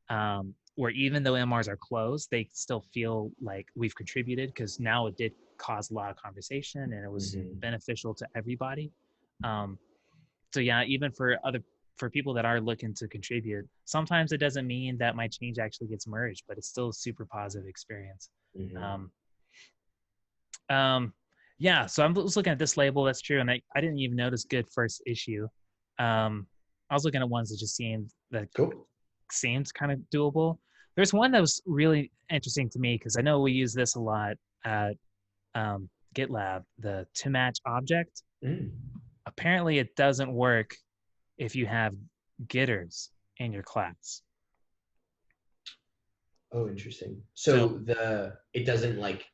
where even though MRs are closed, they still feel like we've contributed because now it did cause a lot of conversation and it was beneficial to everybody. So yeah, even for people that are looking to contribute, sometimes it doesn't mean that my change actually gets merged, but it's still a super positive experience. Yeah, so I was looking at this label, that's true, and I didn't even notice good first issue. I was looking at ones that just seemed kind of doable. There's one that was really interesting to me because I know we use this a lot at GitLab, the to match object. Apparently it doesn't work if you have getters in your class. Oh, interesting. So it doesn't like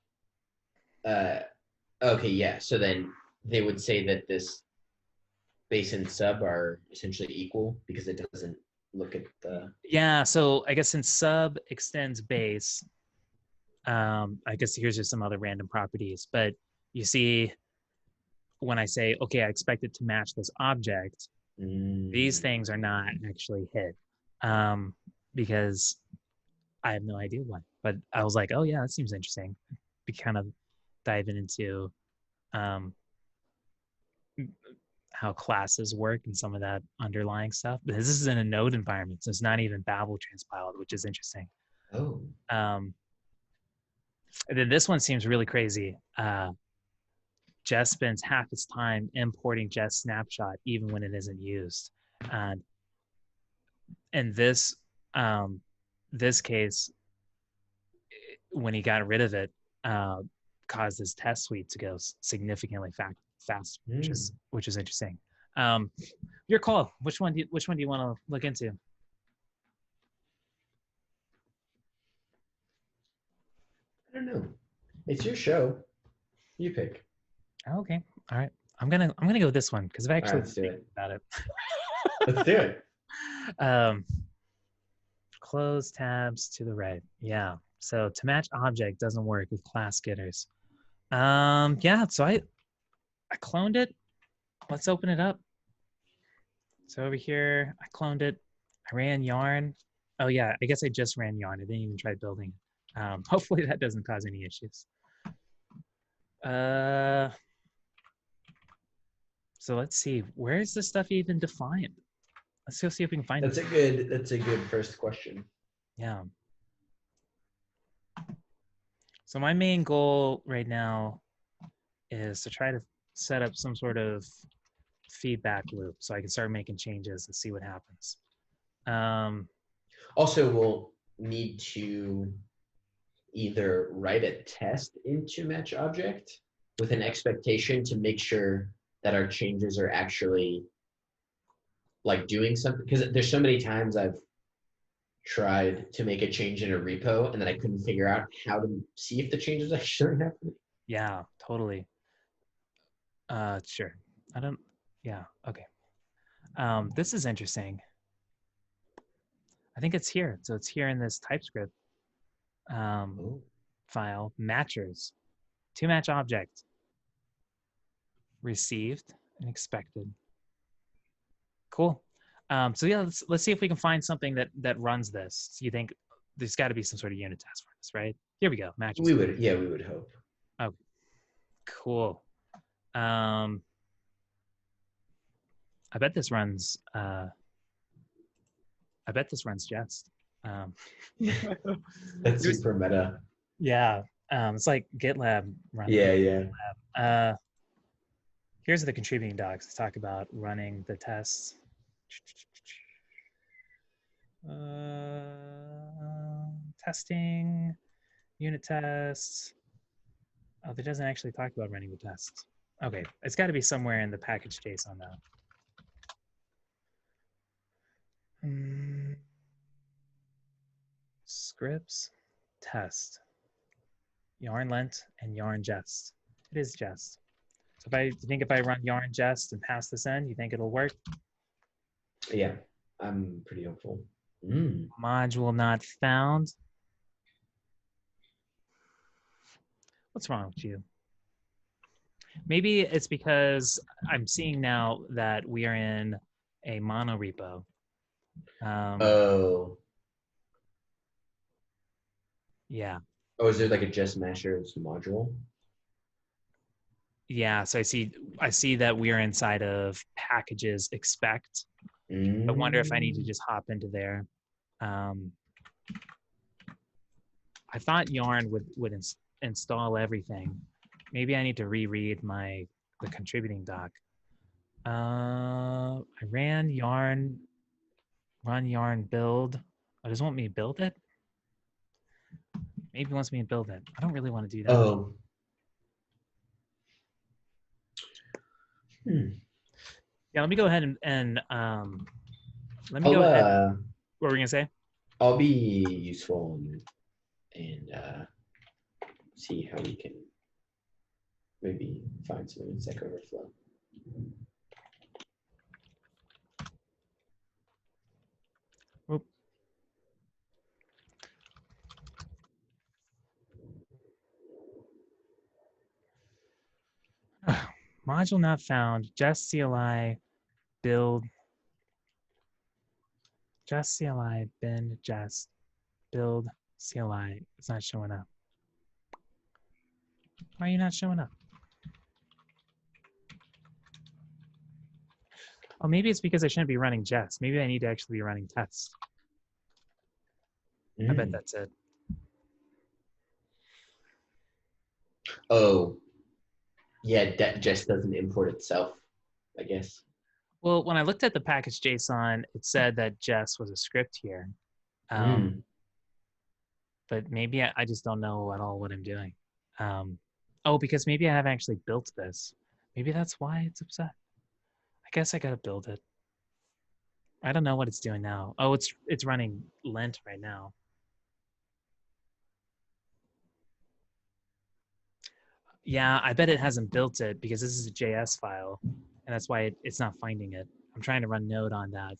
okay, yeah. So then they would say that this base and sub are essentially equal because it doesn't look at the Yeah, so I guess since sub extends base, I guess here's just some other random properties, but you see when I say, okay, I expect it to match this object, these things are not actually hit because I have no idea why. But I was like, oh yeah, that seems interesting. Be kind of diving into how classes work and some of that underlying stuff. But this is in a node environment, so it's not even Babel transpiled, which is interesting. Oh. And then this one seems really crazy. Jest spends half its time importing Jest snapshot even when it isn't used. And in this case, when he got rid of it, caused his test suite to go significantly faster, which is interesting. Your call. Which one do you want to look into? I don't know. It's your show. You pick. Okay. All right. I'm gonna go with this one because I've actually think about it. Let's do it. Close tabs to the right. Yeah. So to match object doesn't work with class getters. Yeah. So I cloned it. Let's open it up. So over here, I cloned it. I ran yarn. Oh yeah. I guess I just ran yarn. I didn't even try building. Hopefully that doesn't cause any issues. So let's see, where is this stuff even defined? Let's go see if we can find it. That's a good first question. Yeah. So my main goal right now is to try to set up some sort of feedback loop so I can start making changes and see what happens. Also, we'll need to either write a test into match object with an expectation to make sure that our changes are actually like doing something. Because there's so many times I've tried to make a change in a repo and then I couldn't figure out how to see if the change is actually happening. Yeah, totally. Sure. I don't, yeah, okay. This is interesting. I think it's here. So it's here in this TypeScript Oh. file, matchers, to match object, received and expected. Cool. So yeah, let's see if we can find something that runs this. So you think there's got to be some sort of unit test for this, right? Here we go. Matches. We would hope. Okay. Cool. I bet this runs. I bet this runs Jest. That's super meta. Yeah. It's like GitLab running. Yeah. Here's the contributing docs. Let's talk about running the tests. Testing, unit tests. Oh, that doesn't actually talk about running the tests. Okay, it's got to be somewhere in the package JSON now. Scripts, test, yarn lent, and yarn jest. It is jest. So if I run yarn jest and pass this in, you think it'll work? Yeah, I'm pretty hopeful. Module not found. What's wrong with you? Maybe it's because I'm seeing now that we are in a mono repo. Oh. Yeah. Oh, is there like a Jest Mashers module? Yeah, so I see that we're inside of packages expect. I wonder if I need to just hop into there. I thought yarn would install everything. Maybe I need to reread the contributing doc. I ran yarn, run yarn build. Oh, does it want me to build it? Maybe it wants me to build it. I don't really want to do that. Oh. Yeah, let me go ahead and let me go ahead. What were we gonna say? I'll be useful and see how we can maybe find some in Stack Overflow. Oop. Module not found. Just CLI build. Just CLI bin just build CLI. It's not showing up. Why are you not showing up? Oh, maybe it's because I shouldn't be running Jest. Maybe I need to actually be running tests. I bet that's it. Oh, yeah, that Jest doesn't import itself, I guess. Well, when I looked at the package JSON, it said that Jest was a script here. But maybe I just don't know at all what I'm doing. Oh, because maybe I haven't actually built this. Maybe that's why it's upset. I guess I gotta build it. I don't know what it's doing now. Oh, it's running lent right now. Yeah, I bet it hasn't built it because this is a JS file, and that's why it's not finding it. I'm trying to run Node on that.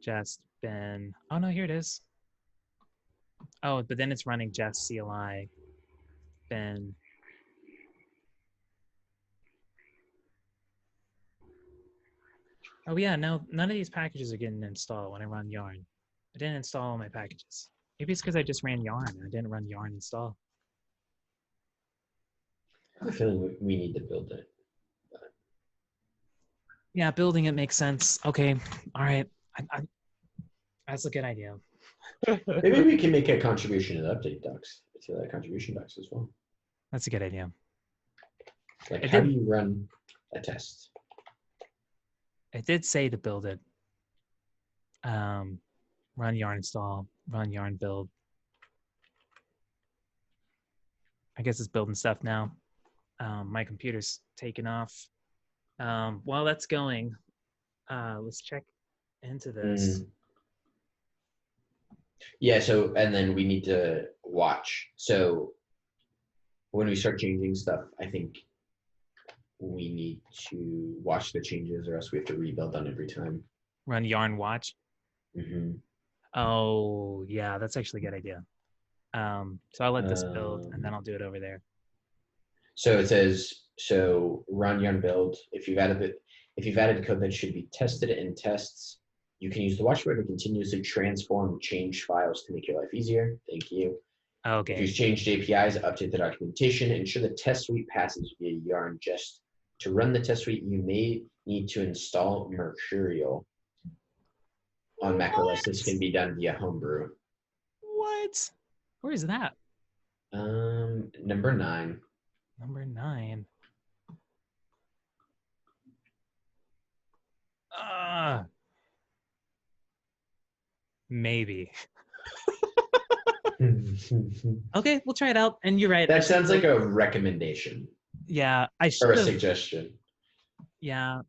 Just been, oh no, here it is. Oh, but then it's running Jest CLI bin. Oh yeah, no, none of these packages are getting installed when I run yarn. I didn't install all my packages. Maybe it's because I just ran yarn and I didn't run yarn install. I have a feeling we need to build it. Yeah, building it makes sense. Okay, all right. That's a good idea. Maybe we can make a contribution to the update docs, to the contribution docs as well. That's a good idea. Like, how do you run a test? It did say to build it. Run yarn install, run yarn build. I guess it's building stuff now. My computer's taking off. While that's going, let's check into this. Yeah, so, and then we need to watch. So when we start changing stuff, I think we need to watch the changes or else we have to rebuild on every time. Run yarn watch. Mm-hmm. Oh, yeah, that's actually a good idea. So I'll let this build and then I'll do it over there. So it says, so run yarn build. If you've added code that should be tested in tests, you can use the watchword to continuously transform and change files to make your life easier. Thank you. Okay. If you've changed APIs, update the documentation, ensure the test suite passes via yarn Jest. To run the test suite, you may need to install Mercurial. On macOS, this can be done via Homebrew. What? Where is that? Number 9. Number 9. Maybe. Okay, we'll try it out. And you're right. That sounds like a recommendation. Yeah, I should. Or a suggestion. Yeah,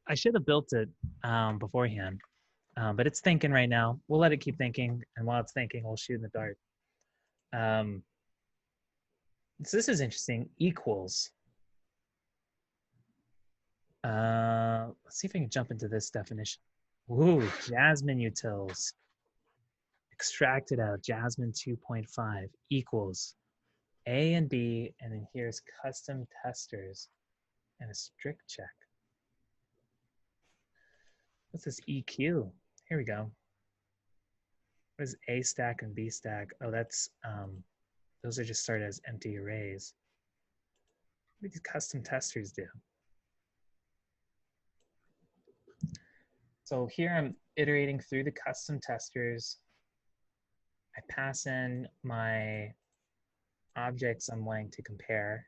I should have built it beforehand. But it's thinking right now. We'll let it keep thinking, and while it's thinking, we'll shoot in the dark. So this is interesting. Equals. Let's see if I can jump into this definition. Ooh, Jasmine utils. Extracted out Jasmine 2.5 equals A and B, and then here's custom testers and a strict check. What's this EQ? Here we go. What is A stack and B stack? Oh, that's those are just started as empty arrays. What do these custom testers do? So here I'm iterating through the custom testers. I pass in my objects I'm wanting to compare.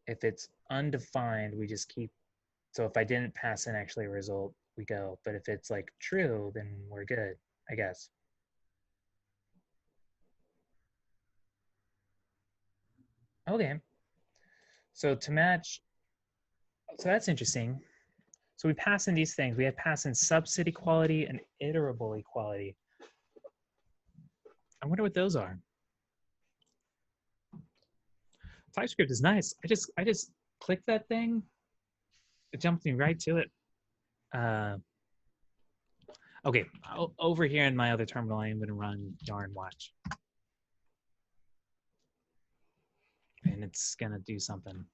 If it's undefined, we just keep, so if I didn't pass in actually a result, we go. But if it's like true, then we're good, I guess. Okay. So to match, so that's interesting. So we pass in these things. We have pass in subsetEquality and iterable equality. I wonder what those are. TypeScript is nice. I just clicked that thing. It jumped me right to it. Okay, over here in my other terminal, I'm going to run yarn watch. And it's going to do something.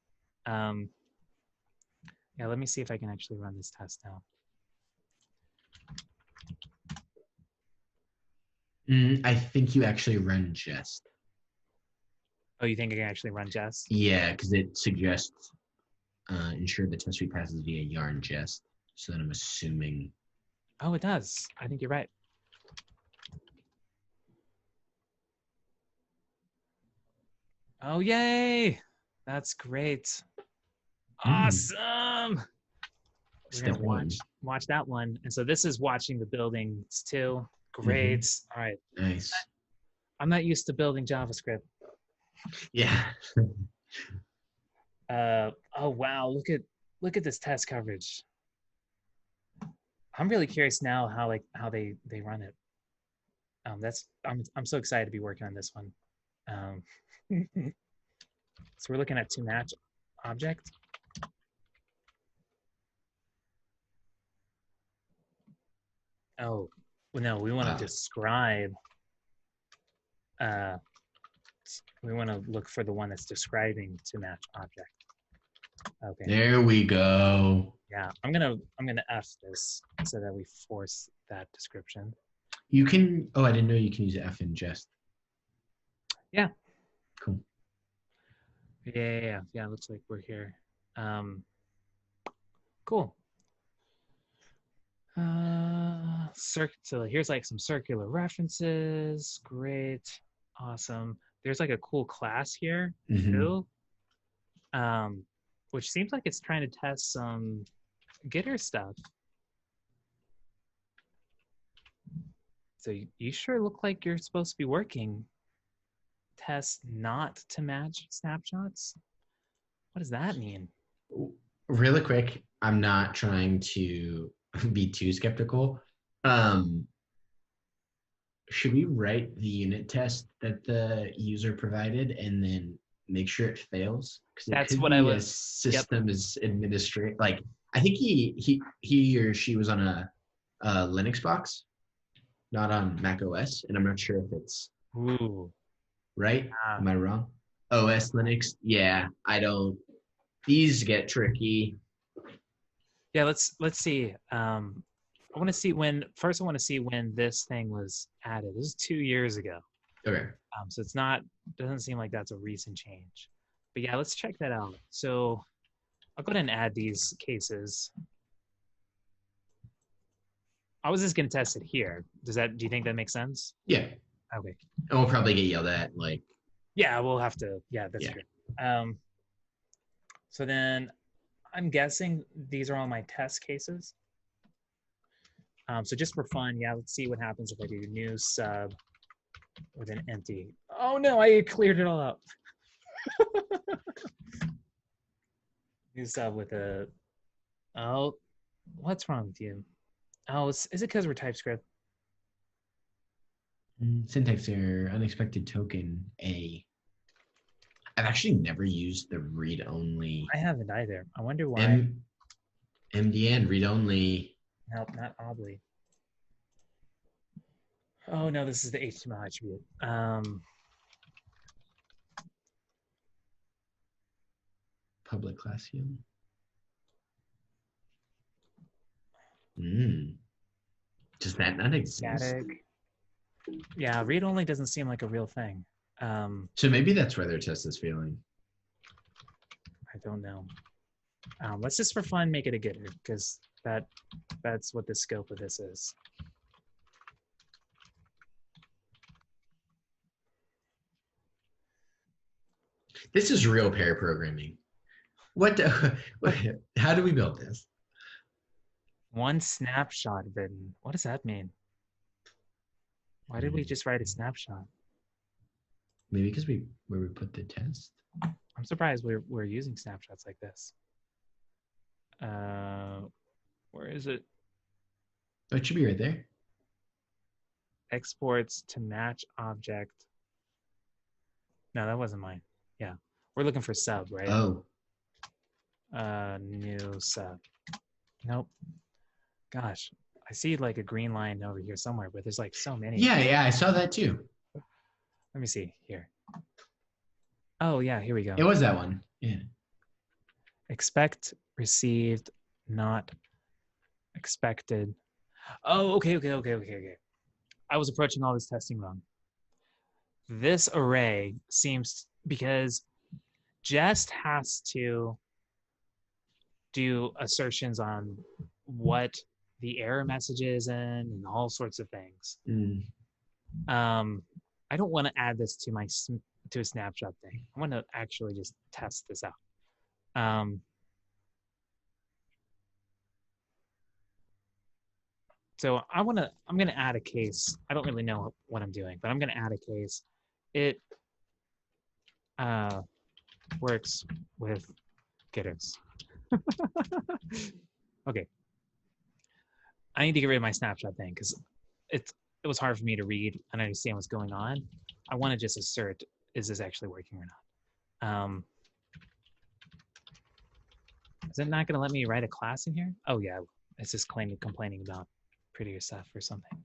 Yeah, let me see if I can actually run this test now. I think you actually run Jest. Oh, you think I can actually run Jest? Yeah, because it suggests ensure the test suite passes via yarn Jest. So then I'm assuming. Oh, it does. I think you're right. Oh, yay! That's great. Awesome. We're gonna watch that one. And so this is watching the buildings too. Great. All right. Nice. I'm not used to building JavaScript. Yeah. Oh wow, look at this test coverage. I'm really curious now how they run it. I'm so excited to be working on this one. So we're looking at to match object. Oh, well, no, we want to describe. We want to look for the one that's describing to match object. Okay. There we go. Yeah, I'm gonna F this so that we force that description. You can. Oh, I didn't know you can use F in Jest. Yeah. Cool. Yeah. Looks like we're here. Cool. So here's like some circular references. Great. Awesome. There's like a cool class here too. Which seems like it's trying to test some getter stuff. So you sure look like you're supposed to be working. test not to match snapshots. What does that mean? Really quick, I'm not trying to be too skeptical. Should we write the unit test that the user provided and then make sure it fails? Because it That's could what I be a was. Yep. systems administrator. Like I think he or she was on a Linux box, not on Mac OS, and I'm not sure if it's Ooh. right. Ah. Am I wrong? OS Linux. Yeah, I don't. These get tricky. Yeah. Let's see. I want to see when. First, I want to see when this thing was added. This is 2 years ago. Okay. So it's not. Doesn't seem like that's a recent change. But yeah, let's check that out. So I'll go ahead and add these cases. I was just going to test it here. Do you think that makes sense? Yeah. Okay. And we'll probably get yelled at. Like. Yeah, we'll have to. Yeah, that's Yeah. great. So then I'm guessing these are all my test cases. So just for fun, yeah, let's see what happens if I do new sub with an empty. Oh no, I cleared it all up. New sub with a. Oh, what's wrong with you? Oh, is it because we're TypeScript? Syntax error, unexpected token, A. I've actually never used the read-only. I haven't either. I wonder why. MDN, read-only. Nope, not oddly. Oh no, this is the HTML attribute. Public class field. Does that not exist? Static. Yeah, read-only doesn't seem like a real thing. So maybe that's where their test is failing. I don't know. Let's just for fun make it a getter because that's what the scope of this is. This is real pair programming. How do we build this? One snapshot written. What does that mean? Why did we just write a snapshot? Maybe because where we put the test. I'm surprised we're using snapshots like this. Where is it? Oh, it should be right there. Exports to match object. No, that wasn't mine. Yeah, we're looking for sub, right? Oh. New sub. Nope. Gosh, I see like a green line over here somewhere, but there's like so many. Yeah, I saw that too. Let me see here. Oh yeah, here we go. It was that one. Yeah. Expect, received, not expected. Oh, okay. I was approaching all this testing wrong. This array seems, because Jest has to do assertions on what the error message is in and all sorts of things. I don't want to add this to a snapshot thing. I want to actually just test this out. So I'm going to add a case. I don't really know what I'm doing, but I'm going to add a case. It works with getters. Okay. I need to get rid of my snapshot thing because it was hard for me to read and understand what's going on. I want to just assert, is this actually working or not? Is it not going to let me write a class in here? Oh yeah, it's just complaining about prettier stuff or something.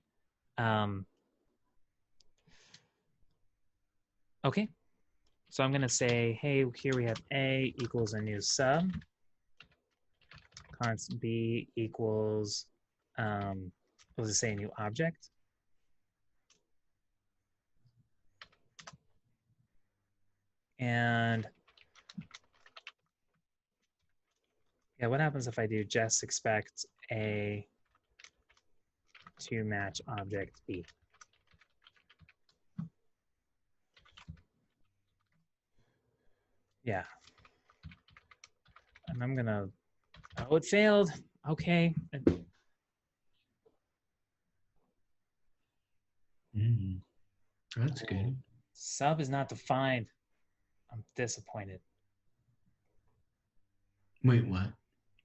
Okay, so I'm going to say, hey, here we have A equals a new sub. Const B equals, let's just say a new object. And yeah, what happens if I do just expect A to match object B? Yeah. And I'm gonna, oh, it failed. Okay. That's good. Sub is not defined. I'm disappointed. Wait, what?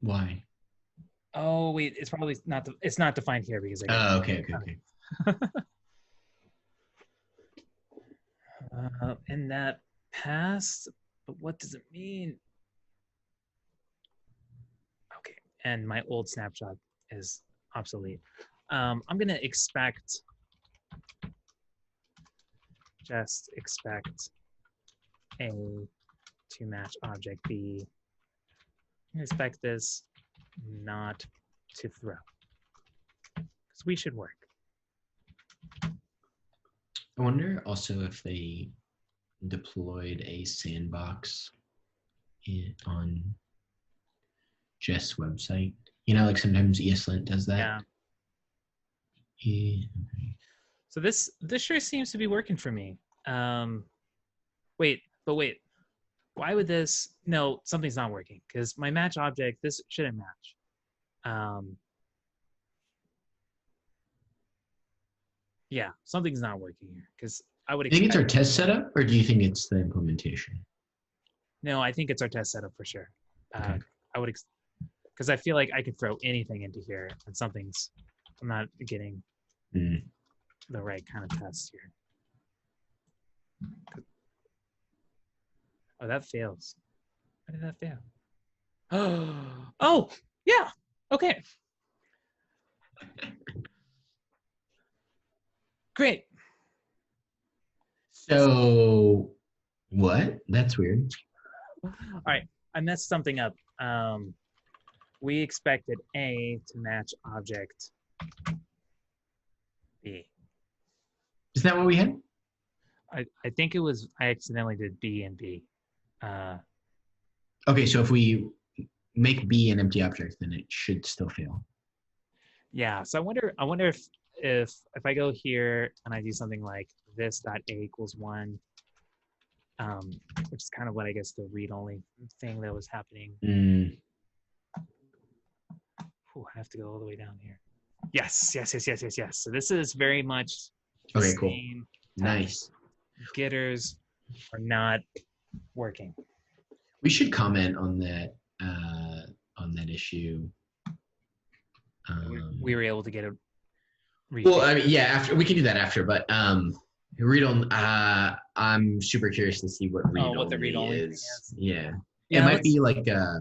Why? Oh wait, it's probably not. It's not defined here because I got. Oh, okay. And that passed, but what does it mean? Okay, and my old snapshot is obsolete. I'm gonna just expect A to match object B. Expect this not to throw, because we should work. I wonder also if they deployed a sandbox on Jest's website. You know, like sometimes ESLint does that. Yeah. So this sure seems to be working for me. Wait. Why would this? No, something's not working because my match object, this shouldn't match. Yeah, something's not working here because I would. Do you think it's our test setup, or do you think it's the implementation? No, I think it's our test setup for sure. Okay. I would, because I feel like I could throw anything into here and I'm not getting the right kind of test here. Oh, that fails. Why did that fail? Oh, yeah. Okay. Great. So what? That's weird. All right, I messed something up. We expected A to match object B. Is that what we had? I think it was, I accidentally did B and B. Okay, so if we make B an empty object, then it should still fail. Yeah, so I wonder if I go here and I do something like this dot A equals 1, which is kind of what I guess the read-only thing that was happening. Ooh, I have to go all the way down here. Yes. So this is very much the Okay, same cool. Nice. Getters are not working. We should comment on that issue. We were able to get it. Well, I mean, yeah, after we can do that after, but read on. I'm super curious to see what read what the read-only is. is. Yeah, Yeah, it might be like yeah,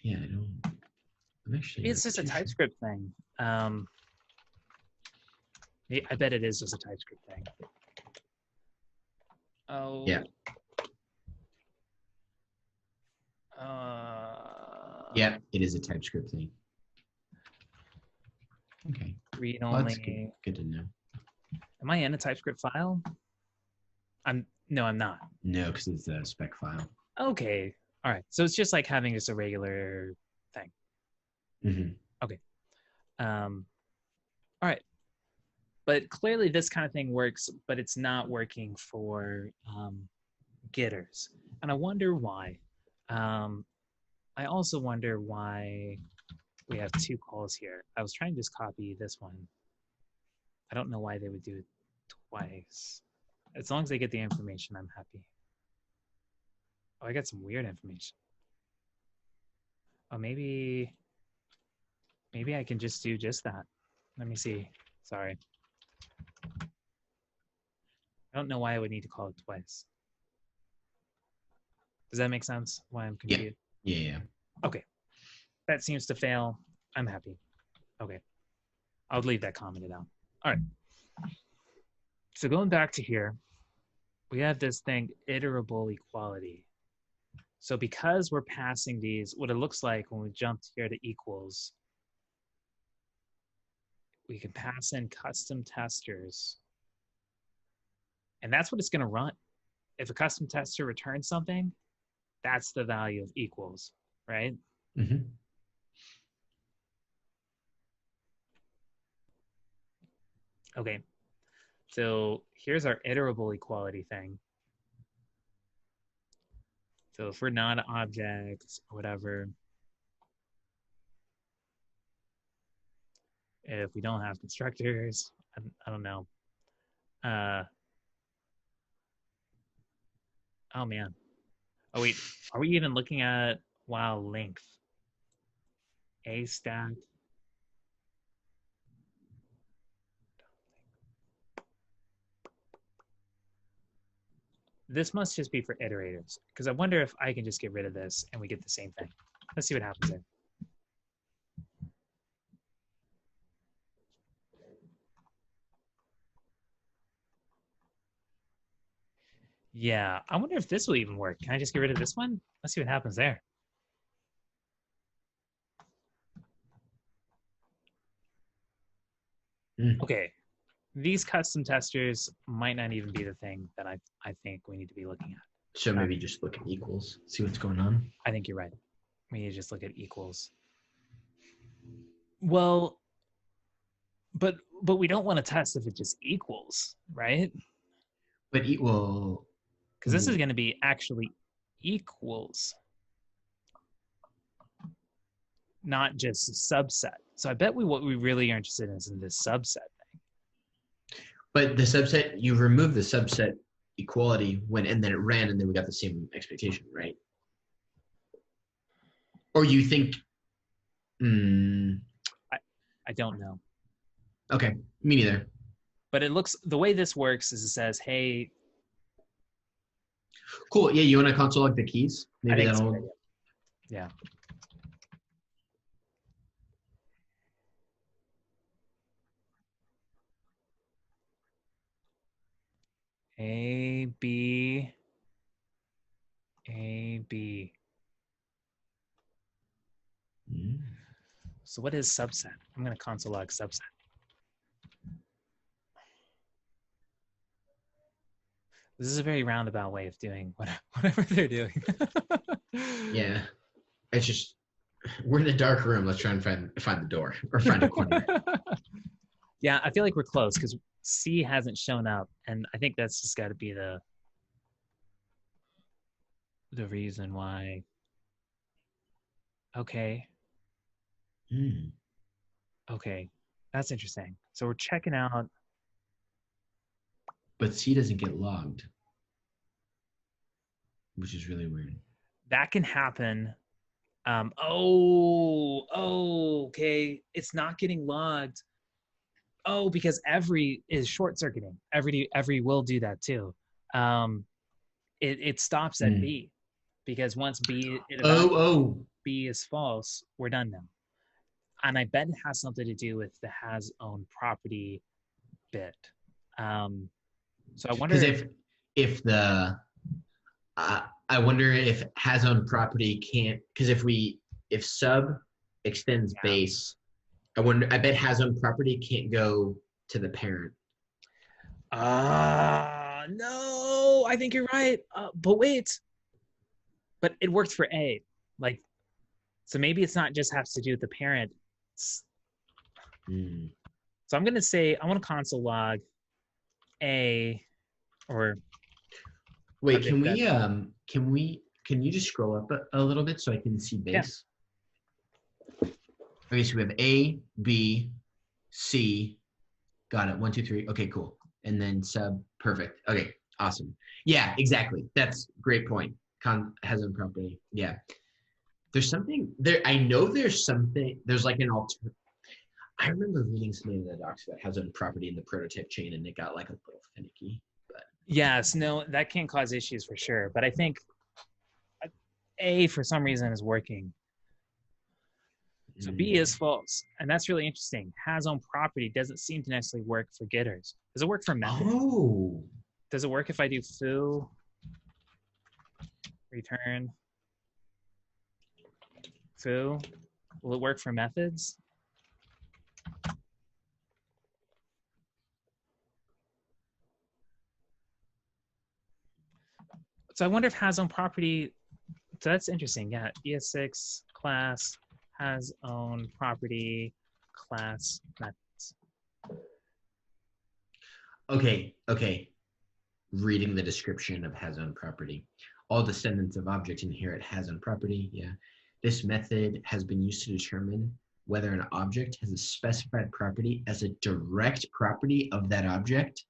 I don't. I'm actually. Maybe it's just a TypeScript thing. I bet it is just a TypeScript thing. Oh. Yeah. Yeah, it is a TypeScript thing. Okay. Read Well, only. that's good to know. Am I in a TypeScript file? No, I'm not. No, because it's a spec file. Okay. All right. So it's just like having just a regular thing. Mm-hmm. Okay. All right. But clearly this kind of thing works, but it's not working for getters. And I wonder why. I also wonder why we have 2 calls here. I was trying to just copy this one. I don't know why they would do it twice. As long as they get the information, I'm happy. Oh, I got some weird information. Oh, maybe I can just do just that. Let me see. Sorry. I don't know why I would need to call it twice. Does that make sense? Why I'm confused? Yeah. Okay. That seems to fail. I'm happy. Okay. I'll leave that commented out. All right. So going back to here, we have this thing, iterable equality. So because we're passing these, what it looks like when we jumped here to equals, we can pass in custom testers. And that's what it's going to run. If a custom tester returns something, that's the value of equals, right? Mm-hmm. Okay. So here's our iterable equality thing. So if we're not objects or whatever, if we don't have constructors, I don't know. Oh man. Oh wait, are we even looking at while length? A stat. This must just be for iterators, because I wonder if I can just get rid of this and we get the same thing. Let's see what happens there. Yeah, I wonder if this will even work. Can I just get rid of this one? Let's see what happens there. Okay, these custom testers might not even be the thing that I think we need to be looking at. So maybe just look at equals, see what's going on. I think you're right. We need to just look at equals. Well, but we don't want to test if it just equals, right? But equal, because this is going to be actually equals, not just a subset. So I bet what we really are interested in is in this subset thing. But the subset, you remove the subset equality and then it ran and then we got the same expectation, right? Or you think, I don't know. Okay, me neither. But it looks, the way this works is it says, hey. Cool, yeah, you want to console log the keys? Maybe that'll. So, yeah. A, B, A, B. So what is subset? I'm going to console log subset. This is a very roundabout way of doing whatever they're doing. Yeah, it's just, we're in a dark room. Let's try and find the door or find a corner. Yeah, I feel like we're close because C hasn't shown up, and I think that's just got to be the reason why. Okay. Okay, that's interesting. So we're checking out. But C doesn't get logged, which is really weird. That can happen. Okay. It's not getting logged. Oh, because every is short circuiting. Every will do that too. It stops at B, because once B B is false, we're done now. And I bet it has something to do with the hasOwnProperty bit. So I wonder if the I wonder if hasOwnProperty can't, because if sub extends base, I bet hasOwnProperty can't go to the parent. No, I think you're right. But wait, but it worked for A, like, so maybe it's not just has to do with the parent. So I'm gonna say I want to console log A, or wait, can you just scroll up a little bit so I can see base? Yeah. Okay, so we have A, B, C. Got it. 1, 2, 3. Okay, cool. And then sub. Perfect. Okay, awesome. Yeah, exactly. That's a great point. hasOwnProperty. Yeah. There's something there. I know there's something. There's like an alternative. I remember reading something in the docs about hasOwnProperty in the prototype chain, and it got like a little finicky. But yes, no, that can cause issues for sure. But I think A, for some reason, is working. So B is false, and that's really interesting. hasOwnProperty doesn't seem to necessarily work for getters. Does it work for methods? Oh. Does it work if I do foo return foo? Will it work for methods? So I wonder if hasOwnProperty. So that's interesting. Yeah, ES6 class hasOwnProperty class methods. Okay. Reading the description of hasOwnProperty. All descendants of object inherit hasOwnProperty. Yeah. This method has been used to determine whether an object has a specified property as a direct property of that object,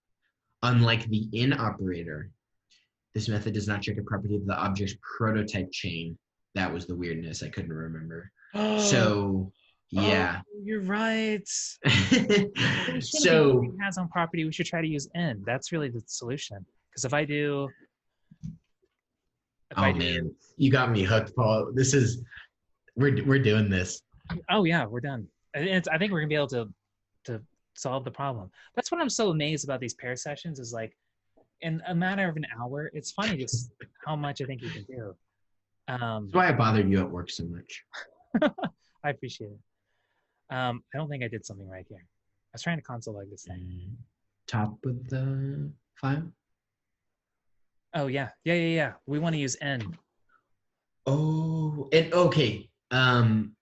unlike the in operator. This method does not check a property of the object's prototype chain. That was the weirdness. I couldn't remember. So, yeah. Oh, you're right. We shouldn't be So, using hasOwnProperty. We should try to use n. That's really the solution. Because if I do, man, you got me hooked, Paul. This is we're doing this. Oh yeah, we're done. I think we're gonna be able to solve the problem. That's what I'm so amazed about these pair sessions is like, in a matter of an hour, it's funny just how much I think you can do. That's why I bothered you at work so much. I appreciate it. I don't think I did something right here. I was trying to console log this thing. Top of the file? Oh yeah. We want to use n. Oh, and okay. And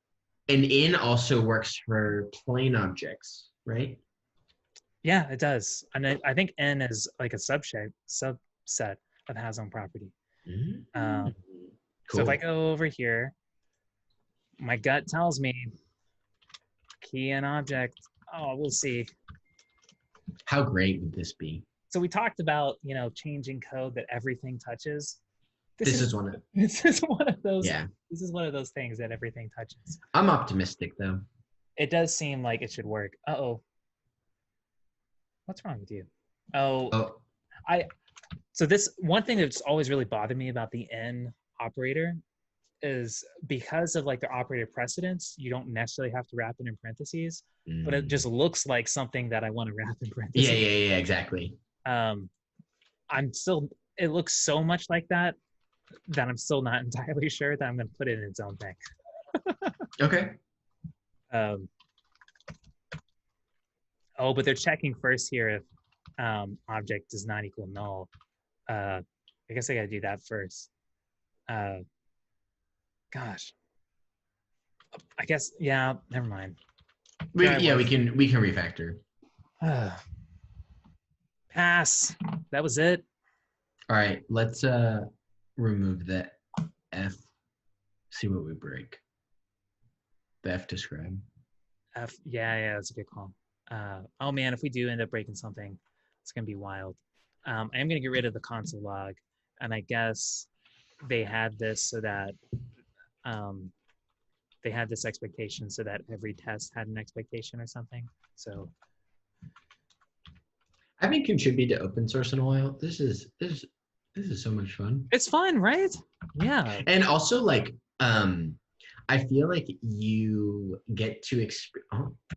in also works for plain objects, right? Yeah, it does. And I think n is like a subset of hasOwnProperty. Cool. So if I go over here, my gut tells me key and object. Oh, we'll see. How great would this be? So we talked about, changing code that everything touches. This is one of those. Yeah. This is one of those things that everything touches. I'm optimistic though. It does seem like it should work. Uh-oh. What's wrong with you? Oh. So this one thing that's always really bothered me about the n operator is because of like the operator precedence, you don't necessarily have to wrap it in parentheses, but it just looks like something that I want to wrap in parentheses. Yeah, exactly. It looks so much like that I'm still not entirely sure that I'm going to put it in its own thing. Okay. But they're checking first here if object does not equal null. I guess I got to do that first. Gosh. I guess, yeah, never mind. We can refactor. Pass. That was it. All right, let's remove the F. See what we break. The F describe. F. Yeah, that's a good call. Oh man, if we do end up breaking something, it's gonna be wild. I am gonna get rid of the console log, and I guess they had this so that they had this expectation so that every test had an expectation or something. So I haven't contributed to open source in a while. This is so much fun. It's fun, right? Yeah. And also like I feel like you get to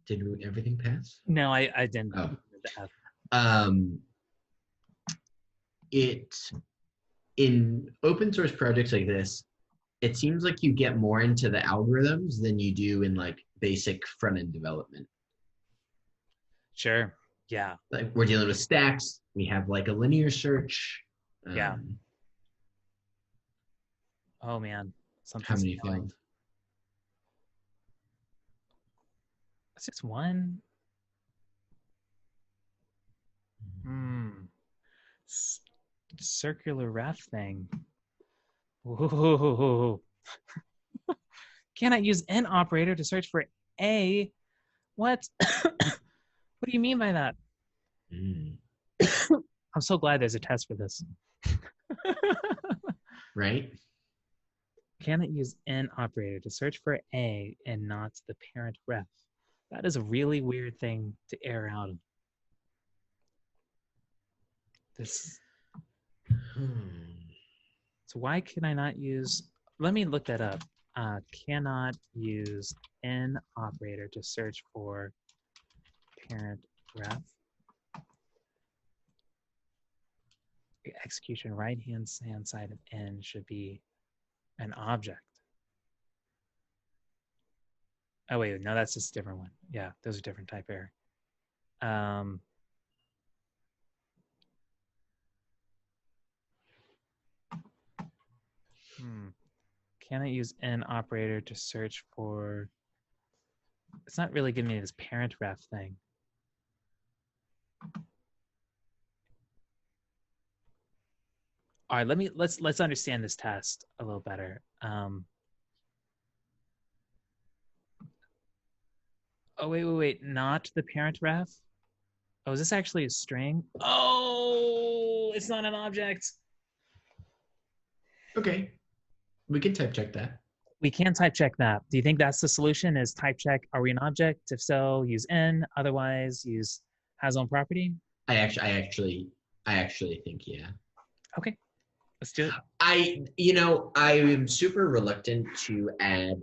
did everything pass? No, I didn't. Oh. It in open source projects like this, it seems like you get more into the algorithms than you do in like basic front end development. Sure. Yeah. Like we're dealing with stacks. We have like a linear search. Yeah. Oh man. How many failed? 6-1. Circular ref thing. Whoa. Cannot use n operator to search for a. What? What do you mean by that? I'm so glad there's a test for this. Right? Cannot use n operator to search for a and not the parent ref. That is a really weird thing to error out of. This. So why can I not use? Let me look that up. Cannot use n operator to search for parent ref. The execution right-hand side of n should be an object. Oh wait, no, that's just a different one. Yeah, those are different type error. Can I use n operator to search for? It's not really giving me this parent ref thing. All right, let's understand this test a little better. Oh wait, not the parent ref. Oh, is this actually a string? Oh, it's not an object. Okay. We can type check that. We can type check that. Do you think that's the solution? Is type check, are we an object? If so, use n. Otherwise, use hasOwnProperty. I actually think, yeah. Okay, let's do it. I am super reluctant to add,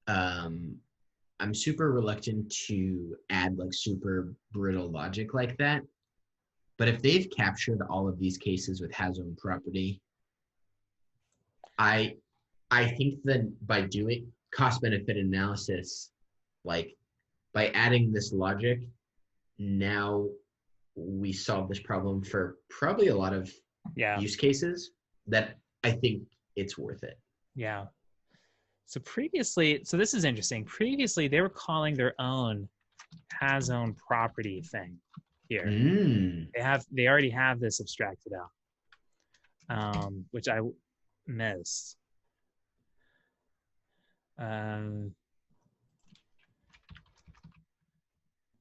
I'm super reluctant to add like super brittle logic like that. But if they've captured all of these cases with hasOwnProperty, I think that by doing cost benefit analysis, like by adding this logic, now we solve this problem for probably a lot of use cases that I think it's worth it. Yeah. So previously, so this is interesting. Previously, they were calling their own hasOwnProperty thing here. They already have this abstracted out, which I missed.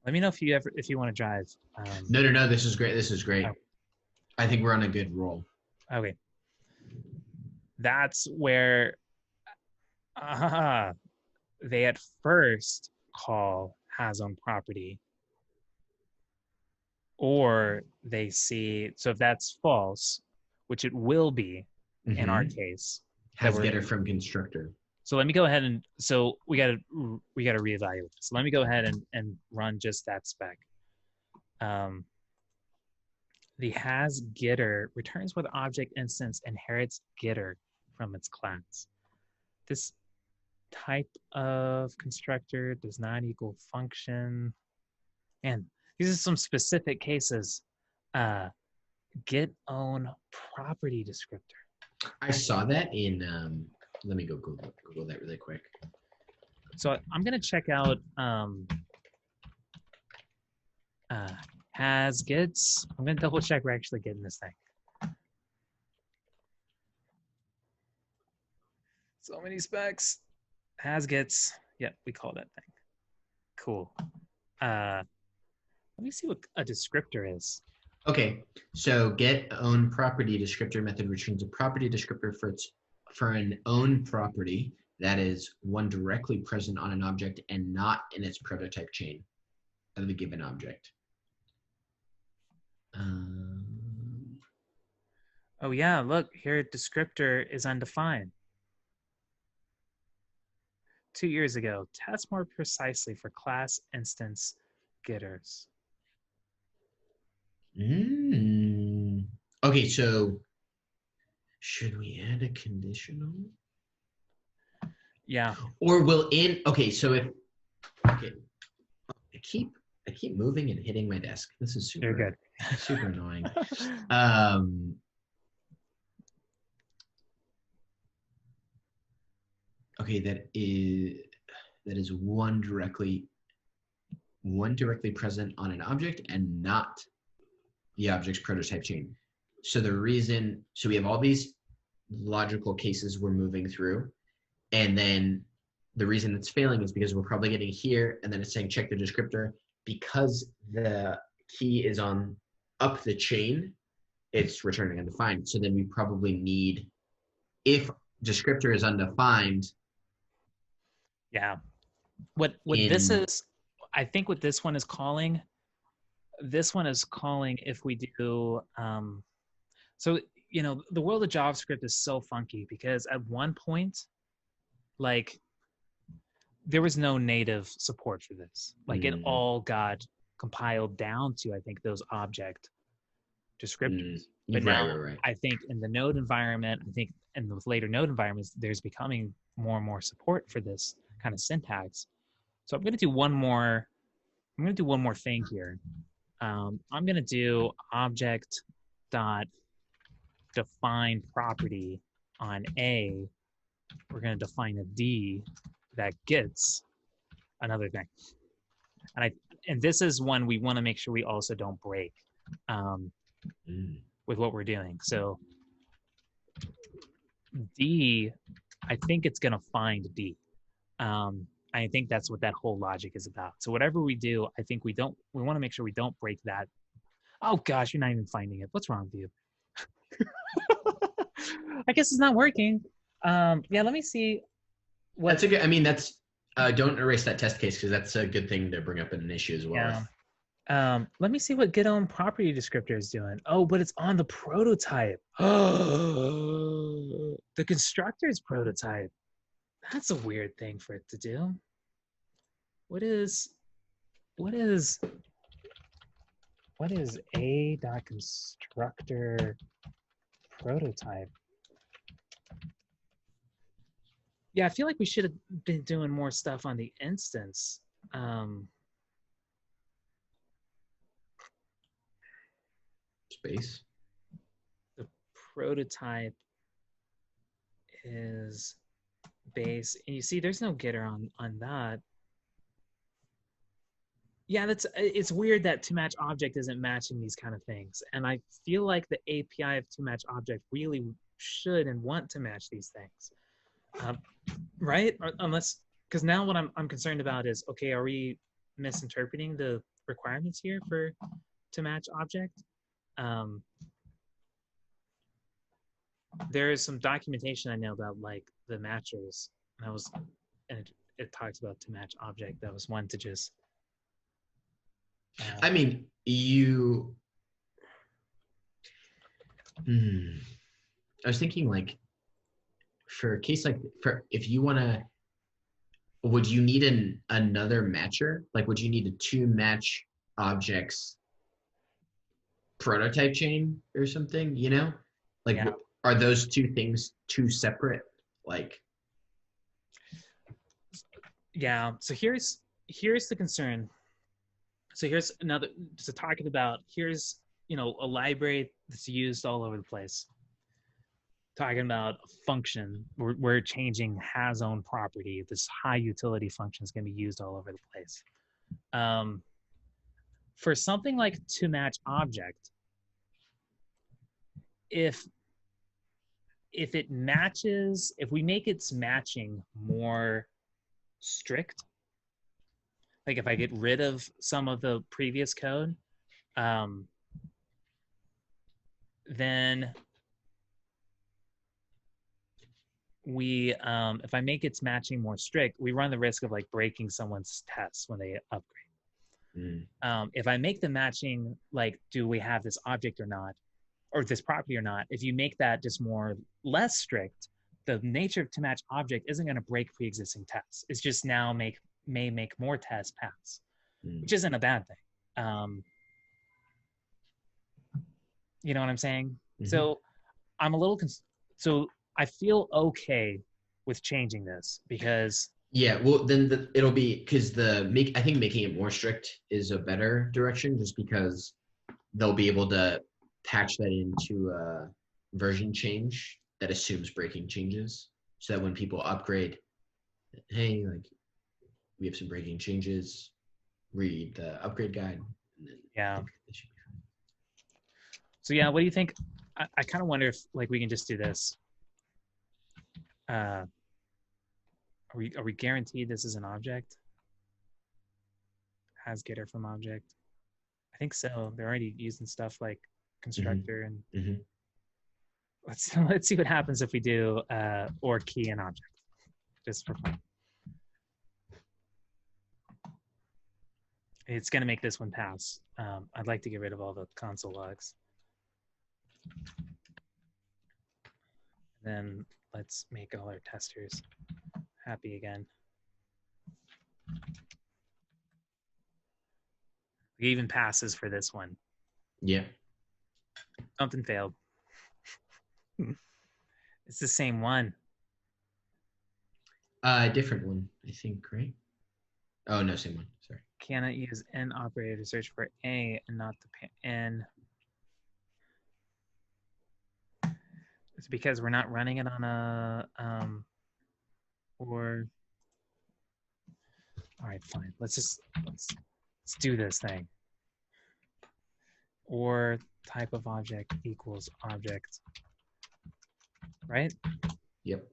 Let me know if you want to drive. No. This is great. This is great. Oh. I think we're on a good roll. Okay. That's where they at first call hasOwnProperty, or they see, so if that's false, which it will be in our case, hasGetter from constructor. So let me go ahead and, so we gotta reevaluate. So let me go ahead and run just that spec. The hasGetter returns whether object instance inherits getter from its class. This type of constructor does not equal function. And these are some specific cases. Get own property descriptor. I saw that in, let me go Google that really quick. So I'm gonna check out hasgets. I'm gonna double check we're actually getting this thing. So many specs. Hasgets. Yep, we call that thing. Cool. Let me see what a descriptor is. Okay, so get own property descriptor method returns a property descriptor for an own property that is one directly present on an object and not in its prototype chain of the given object. Oh yeah, look here, descriptor is undefined. 2 years ago, test more precisely for class instance getters. Okay, so should we add a conditional? Yeah. Or will in, okay, so if, okay, I keep moving and hitting my desk. This is super, you're good. Super annoying. Okay, that is one directly present on an object and not the object's prototype chain. So we have all these logical cases we're moving through, and then the reason it's failing is because we're probably getting here, and then it's saying check the descriptor. Because the key is on up the chain, it's returning undefined. So then we probably need, if descriptor is undefined. Yeah. What this is, I think what this one is calling if we do, so, you know, the world of JavaScript is so funky because at one point, like, there was no native support for this. Like, it all got compiled down to, I think, those object descriptors. But now, right. I think in the Node environment, I think in the later Node environments, there's becoming more and more support for this kind of syntax. So I'm going to do one more thing here. I'm going to do object dot define property on A. We're going to define a D that gets another thing. And this is one we want to make sure we also don't break with what we're doing. So D, I think it's going to find D. I think that's what that whole logic is about. So whatever we do, I think we want to make sure we don't break that. Oh gosh, you're not even finding it. What's wrong with you? I guess it's not working. Yeah, let me see what. That's a good. I mean, that's don't erase that test case because that's a good thing to bring up in an issue as well. Yeah. Let me see what getOwnProperty descriptor is doing. Oh, but it's on the prototype. The constructor's prototype. That's a weird thing for it to do. What is a.constructor prototype? Yeah, I feel like we should have been doing more stuff on the instance. Space. The prototype is base, and you see there's no getter on that. Yeah, it's weird that toMatchObject isn't matching these kind of things, and I feel like the API of toMatchObject really should and want to match these things, right? Unless, because now what I'm concerned about is, okay, are we misinterpreting the requirements here for toMatchObject? There is some documentation I know about like the matchers, and it talks about toMatchObject. That was one to just. I mean, I was thinking like, for a case like if you want to, would you need another matcher? Like, would you need a toMatchObjects prototype chain or something? You know, like, Yeah. Are those two things too separate? Like, yeah. So here's the concern. So here's another. So talking about here's a library that's used all over the place. Talking about a function, we're changing hasOwnProperty. This high utility function is going to be used all over the place. For something like toMatchObject, if it matches, if we make its matching more strict, like if I get rid of some of the previous code, then we, if I make its matching more strict, we run the risk of like breaking someone's tests when they upgrade. If I make the matching like, do we have this object or not, or this property or not, if you make that just less strict, the nature of toMatchObject isn't going to break pre-existing tests. It's just now may make more tests pass, which isn't a bad thing. You know what I'm saying? So I'm a little, so I feel okay with changing this because. Yeah, well, then it'll be because I think making it more strict is a better direction, just because they'll be able to patch that into a version change that assumes breaking changes, so that when people upgrade, hey, like, we have some breaking changes, read the upgrade guide. And then Yeah. They should be fine. So yeah, what do you think? I kind of wonder if like we can just do this. Are we guaranteed this is an object? Has getter from object? I think so. They're already using stuff like constructor and let's see what happens if we do or key an object, just for fun. It's going to make this one pass. I'd like to get rid of all the console logs. Then let's make all our testers happy again. It even passes for this one. Yeah. Something failed. It's the same one. Different one, I think, right? Oh, no, same one. Sorry. Cannot use n operator to search for a and not the n. It's because we're not running it on a or. All right, fine. Let's do this thing. Or type of object equals object. Right? Yep.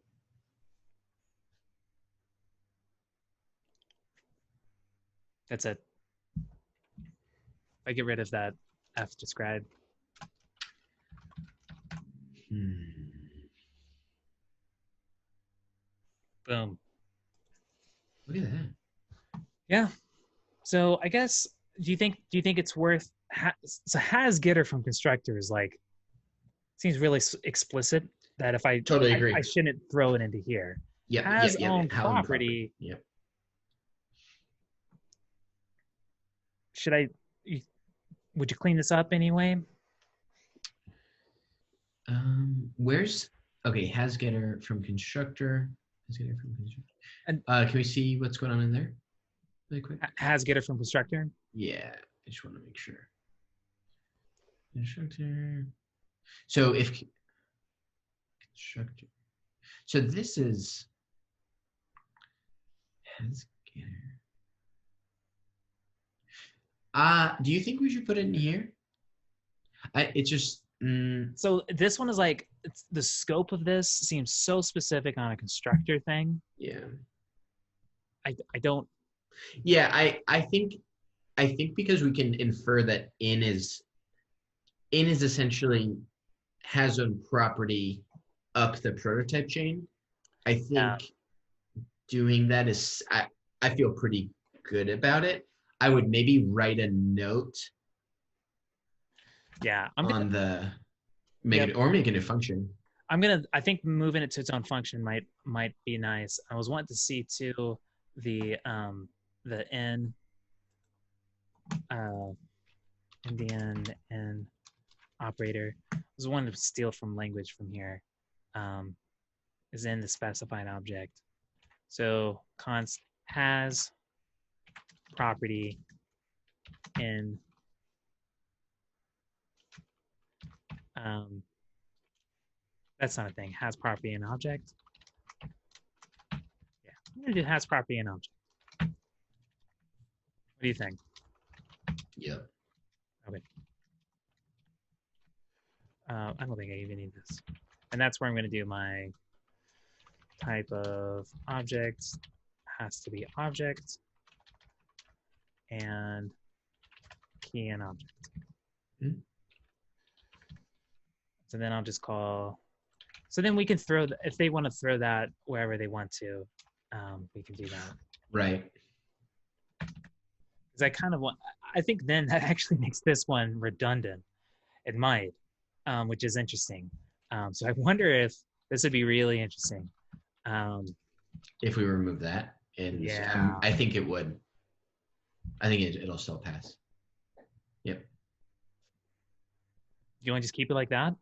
That's it. I get rid of that F describe. Boom. Look at that. Yeah. So I guess do you think it's worth so has getter from constructors like seems really explicit that if I Totally agree. I shouldn't throw it into here. Yep. Has Yep. own How property. Yep. Should I? Would you clean this up anyway? Where's okay? Has getter from constructor. Has getter from constructor. And can we see what's going on in there, really quick? Has getter from constructor. Yeah, I just want to make sure. Constructor. So if constructor. So this is has getter. Do you think we should put it in here? It's just. So this one is like the scope of this seems so specific on a constructor thing. Yeah. I don't. Yeah, I think because we can infer that in is essentially has own property up the prototype chain. I think doing that is I feel pretty good about it. I would maybe write a note. Yeah, make it a function. I think moving it to its own function might be nice. I was wanting to see too the n Indian n operator. I was wanting to steal from language from here. Is in the specified object. So const has property in that's not a thing. Has property in object. Yeah, I'm gonna do has property in object. What do you think? Yep. Okay. I don't think I even need this. And that's where I'm gonna do my type of object has to be object and key in object. Mm-hmm. So then I'll just call. So then we can throw if they want to throw that wherever they want to, we can do that. Right. Because I kind of want. I think then that actually makes this one redundant. It might, which is interesting. So I wonder if this would be really interesting. If we remove that, and yeah, I think it would. I think it'll still pass. Yep. You want to just keep it like that?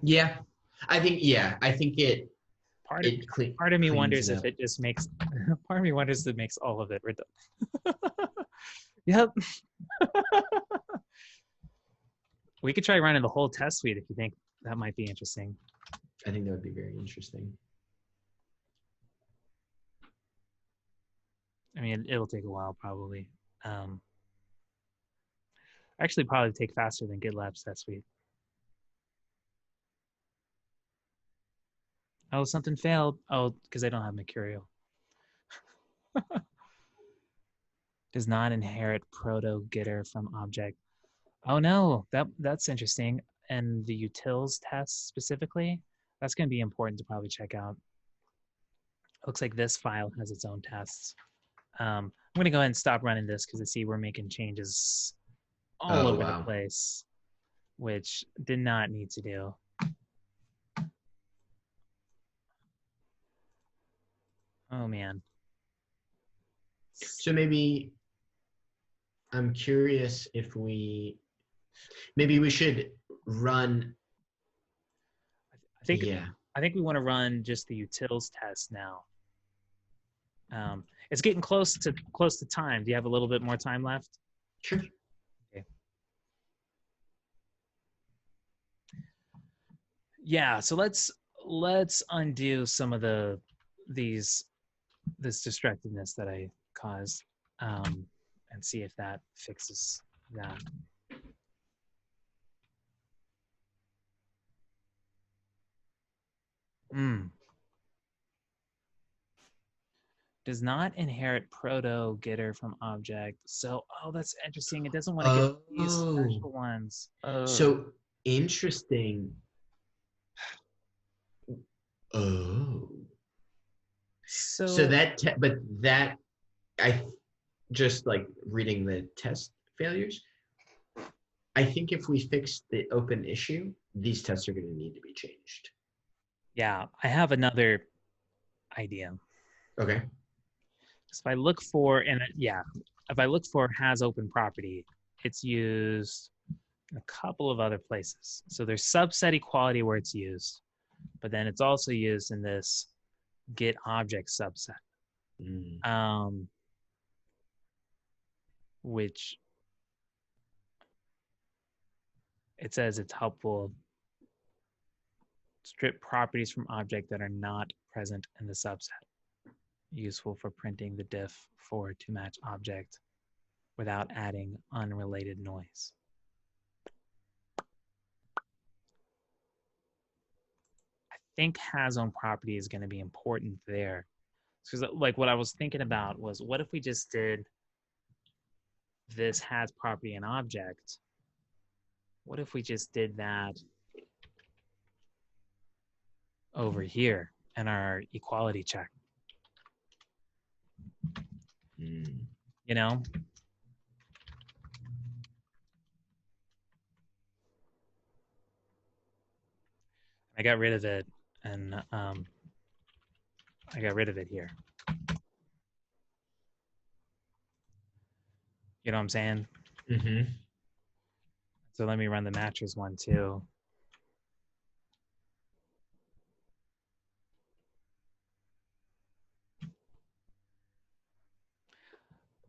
Yeah, I think it. Part of me wonders if it just makes. Part of me wonders if it makes all of it redundant. Yep. We could try running the whole test suite if you think that might be interesting. I think that would be very interesting. I mean, it'll take a while probably. Actually, probably take faster than GitLab's test suite. Oh, something failed. Oh, because I don't have Mercurial. Does not inherit proto getter from object. Oh no, that's interesting. And the utils test specifically, that's going to be important to probably check out. Looks like this file has its own tests. I'm going to go ahead and stop running this because I see we're making changes all over the place, which did not need to do. Oh man. So maybe I'm curious if maybe we should run. I think we want to run just the utils test now. It's getting close to time. Do you have a little bit more time left? Sure. Okay. Yeah, so let's undo some of this distractedness that I caused, and see if that fixes that. Does not inherit proto getter from object. So, that's interesting. It doesn't want to get these special ones. So interesting. Oh. So but that, I just like reading the test failures. I think if we fix the open issue, these tests are going to need to be changed. Yeah, I have another idea. Okay. So if I look for, if I look for hasOwnProperty, it's used in a couple of other places. So there's subsetEquality where it's used, but then it's also used in this get object subset, which it says it's helpful strip properties from object that are not present in the subset. Useful for printing the diff for to match object without adding unrelated noise. I think hasOwnProperty is going to be important there. Because like what I was thinking about was, what if we just did this has property and object? What if we just did that over here in our equality check? You know? I got rid of it, and I got rid of it here. You know what I'm saying? Mm-hmm. So let me run the matches one too.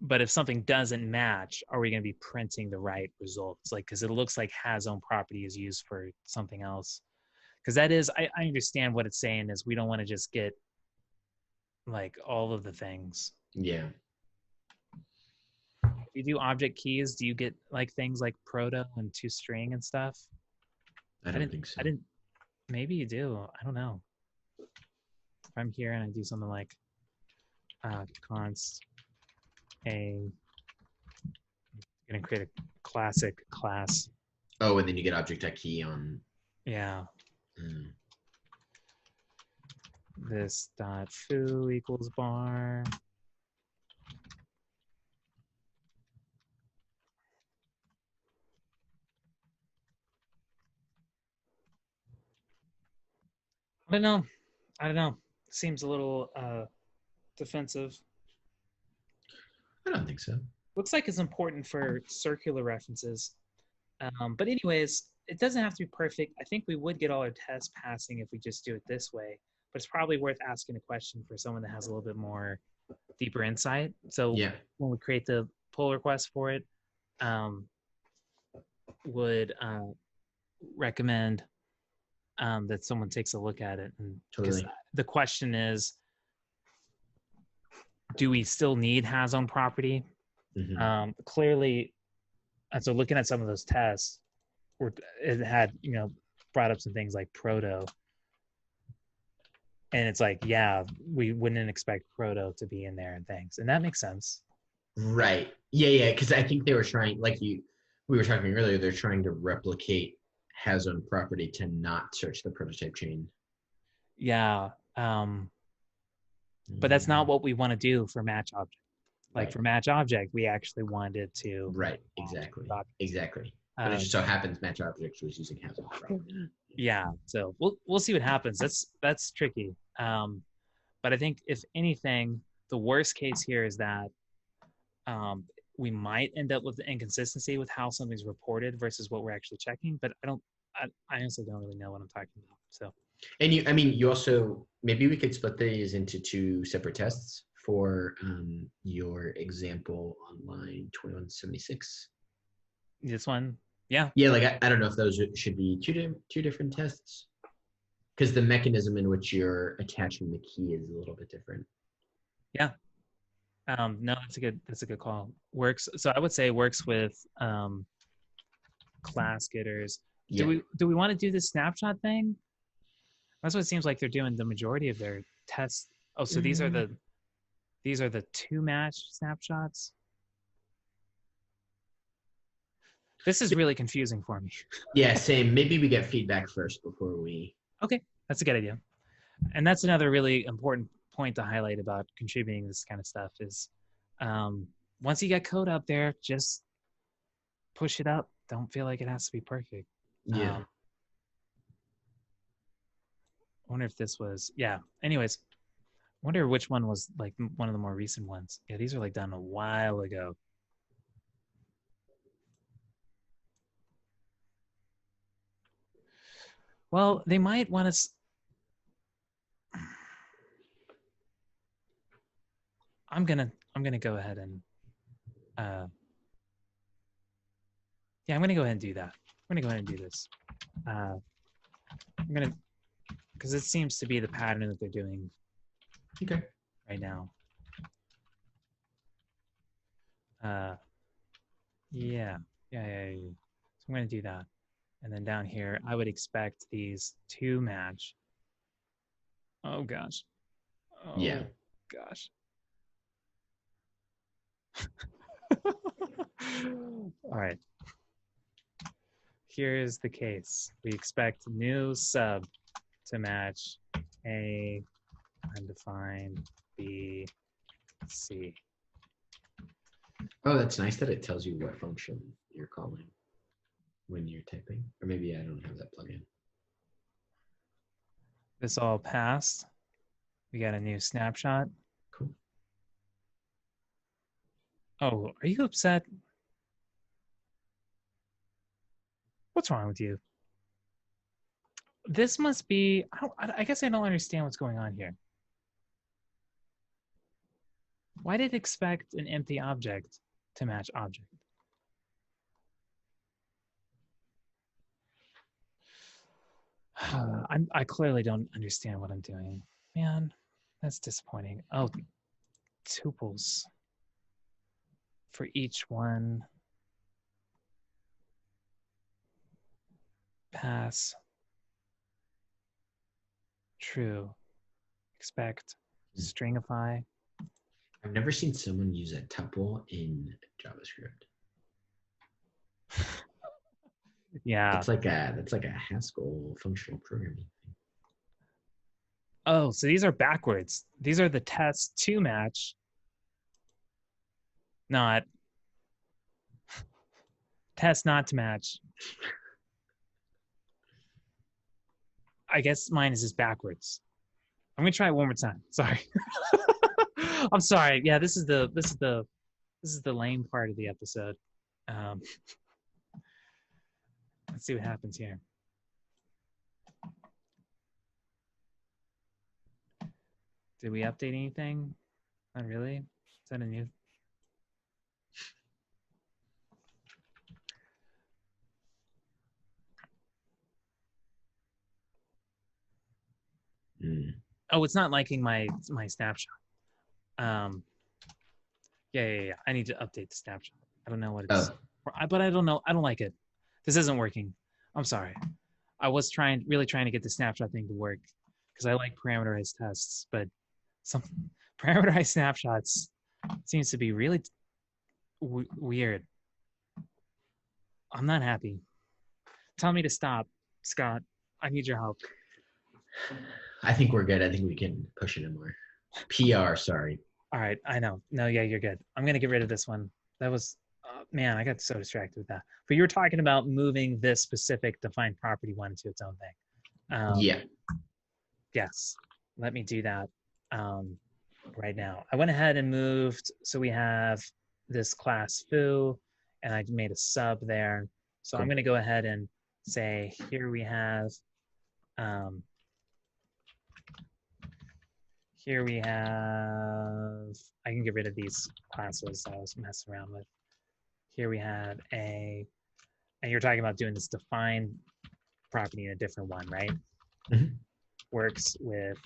But if something doesn't match, are we going to be printing the right results? Like, because it looks like hasOwnProperty is used for something else. Because that is, I understand what it's saying is we don't want to just get like all of the things. Yeah. If you do object keys, do you get like things like proto and toString and stuff? I don't think so. I didn't. Maybe you do. I don't know. If I'm here and I do something like const I'm gonna create a classic class. Oh, and then you get object.key on. Yeah. This dot foo equals bar. I don't know. Seems a little defensive. I don't think so. Looks like it's important for circular references. But anyways, it doesn't have to be perfect. I think we would get all our tests passing if we just do it this way. But it's probably worth asking a question for someone that has a little bit more deeper insight. So yeah, when we create the pull request for it, would recommend that someone takes a look at it. And totally. The question is, do we still need hasOwnProperty? Mm-hmm. Clearly, and so looking at some of those tests, it had, brought up some things like proto. And it's like, yeah, we wouldn't expect proto to be in there and things. And that makes sense. Right. Yeah. Because I think they were trying, we were talking earlier, they're trying to replicate hasOwnProperty to not search the prototype chain. Yeah. But that's not what we want to do for match object. Like for match object, we actually wanted to. Right. Exactly. But it just so happens match object was using hasOwnProperty. Yeah. So we'll see what happens. That's tricky. But I think if anything, the worst case here is that we might end up with the inconsistency with how something's reported versus what we're actually checking. But I honestly don't really know what I'm talking about. So. And you also, maybe we could split these into two separate tests for your example on line 2176. This one, yeah. Yeah, I don't know if those should be two different tests, because the mechanism in which you're attaching the key is a little bit different. Yeah. No, that's a good call. Works. So I would say works with class getters. Do we want to do the snapshot thing? That's what it seems like they're doing the majority of their tests. Oh, so these are the two match snapshots. This is really confusing for me. Yeah, same. Maybe we get feedback first before we. Okay, that's a good idea. And that's another really important point to highlight about contributing this kind of stuff is once you get code out there, just push it up. Don't feel like it has to be perfect. Yeah. I wonder if this was, yeah. Anyways, I wonder which one was like one of the more recent ones. Yeah, these are like done a while ago. Well, they might want to. I'm gonna go ahead and yeah, I'm gonna go ahead and do that. I'm gonna go ahead and do this. I'm gonna, because it seems to be the pattern that they're doing Okay. right now. Yeah. So I'm gonna do that, and then down here, I would expect these to match. Oh gosh. Oh, yeah. Gosh. All right. Here's the case. We expect new sub to match A undefined B C. Oh, that's nice that it tells you what function you're calling when you're typing. Or maybe I don't have that plugin. This all passed. We got a new snapshot. Cool. Oh, are you upset? What's wrong with you? This must be, I guess I don't understand what's going on here. Why did it expect an empty object to match object? I clearly don't understand what I'm doing. Man, that's disappointing. Oh, tuples for each one. Pass. True. Expect. Stringify. I've never seen someone use a tuple in JavaScript. Yeah. That's like a Haskell functional programming thing. Oh, so these are backwards. These are the tests to match, not test not to match. I guess mine is just backwards. I'm gonna try it one more time. Sorry. I'm sorry. Yeah, this is the lame part of the episode. Let's see what happens here. Did we update anything? Not really. Is that a new? Oh, it's not liking my snapshot. Yeah. I need to update the snapshot. I don't know what it's. But I don't know. I don't like it. This isn't working. I'm sorry. I was really trying to get the snapshot thing to work because I like parameterized tests, but some parameterized snapshots seems to be really weird. I'm not happy. Tell me to stop, Scott. I need your help. I think we're good. I think we can push it in more. PR, sorry. All right, I know. No, yeah, you're good. I'm gonna get rid of this one. That was, man, I got so distracted with that. But you were talking about moving this specific defined property one to its own thing. Yeah. Yes, let me do that right now. I went ahead and moved, so we have this class foo, and I made a sub there. So cool. I'm gonna go ahead and say, here we have, I can get rid of these classes I was messing around with. Here we have and you're talking about doing this define property in a different one, right? Mm-hmm. Works with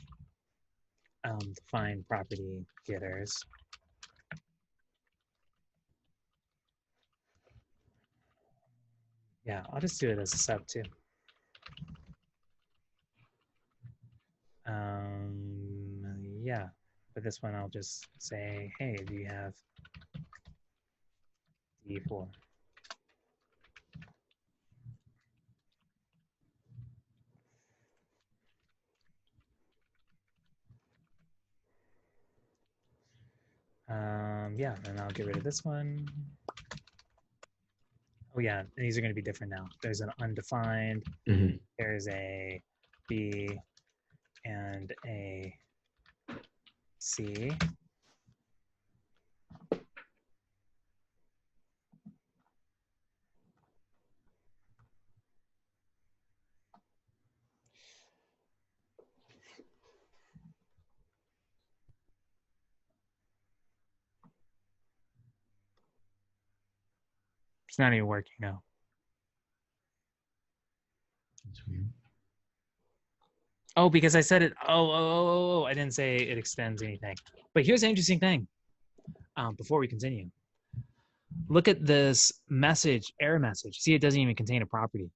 define property getters. Yeah, I'll just do it as a sub too. Yeah, for this one, I'll just say, hey, do you have D4? Yeah, and I'll get rid of this one. Oh yeah, and these are going to be different now. There's an undefined, Mhm. there's a B and a C. It's not even working now. That's weird. Oh, because I said it. Oh, I didn't say it extends anything. But here's the interesting thing. Before we continue, look at this message, error message. See, it doesn't even contain a property.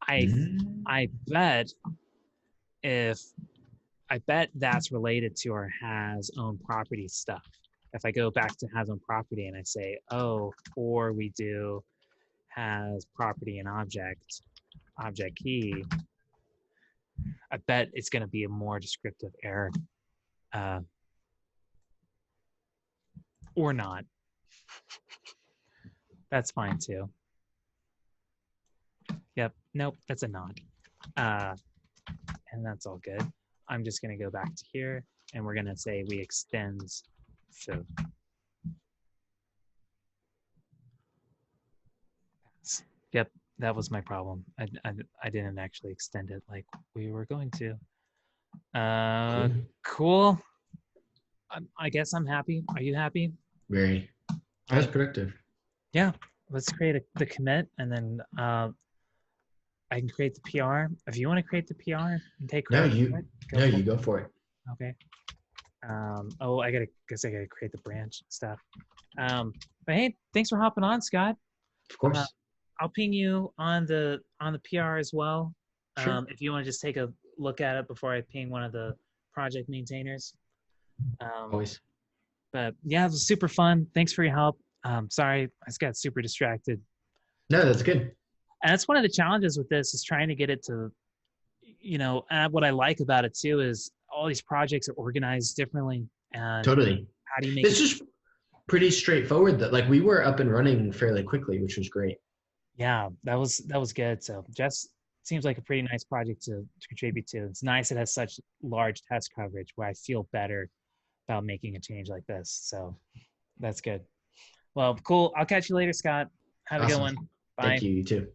I bet that's related to our hasOwnProperty stuff. If I go back to hasOwnProperty and I say, oh, or we do hasProperty and object key, I bet it's going to be a more descriptive error. Or not. That's fine too. Yep, nope, that's a not. And that's all good. I'm just going to go back to here and we're going to say we extends foo. Yep, that was my problem. I didn't actually extend it like we were going to. Cool. I guess I'm happy. Are you happy? Very. That was productive. Yeah, let's create the commit and then I can create the PR. If you want to create the PR and take credit for it, you go for it. Okay. Oh, I guess I gotta create the branch stuff. But hey, thanks for hopping on, Scott. Of course. I'll ping you on the PR as well. Sure. If you want to just take a look at it before I ping one of the project maintainers. Always. But yeah, it was super fun. Thanks for your help. Sorry, I just got super distracted. No, that's good. And that's one of the challenges with this is trying to get it to, and what I like about it too is all these projects are organized differently. And Totally. how do you make This is pretty straightforward. That like we were up and running fairly quickly, which was great. Yeah, that was good. So Jest seems like a pretty nice project to contribute to. It's nice it has such large test coverage where I feel better about making a change like this. So that's good. Well, cool. I'll catch you later, Scott. Have Awesome. a good one. Bye. Thank you. You too.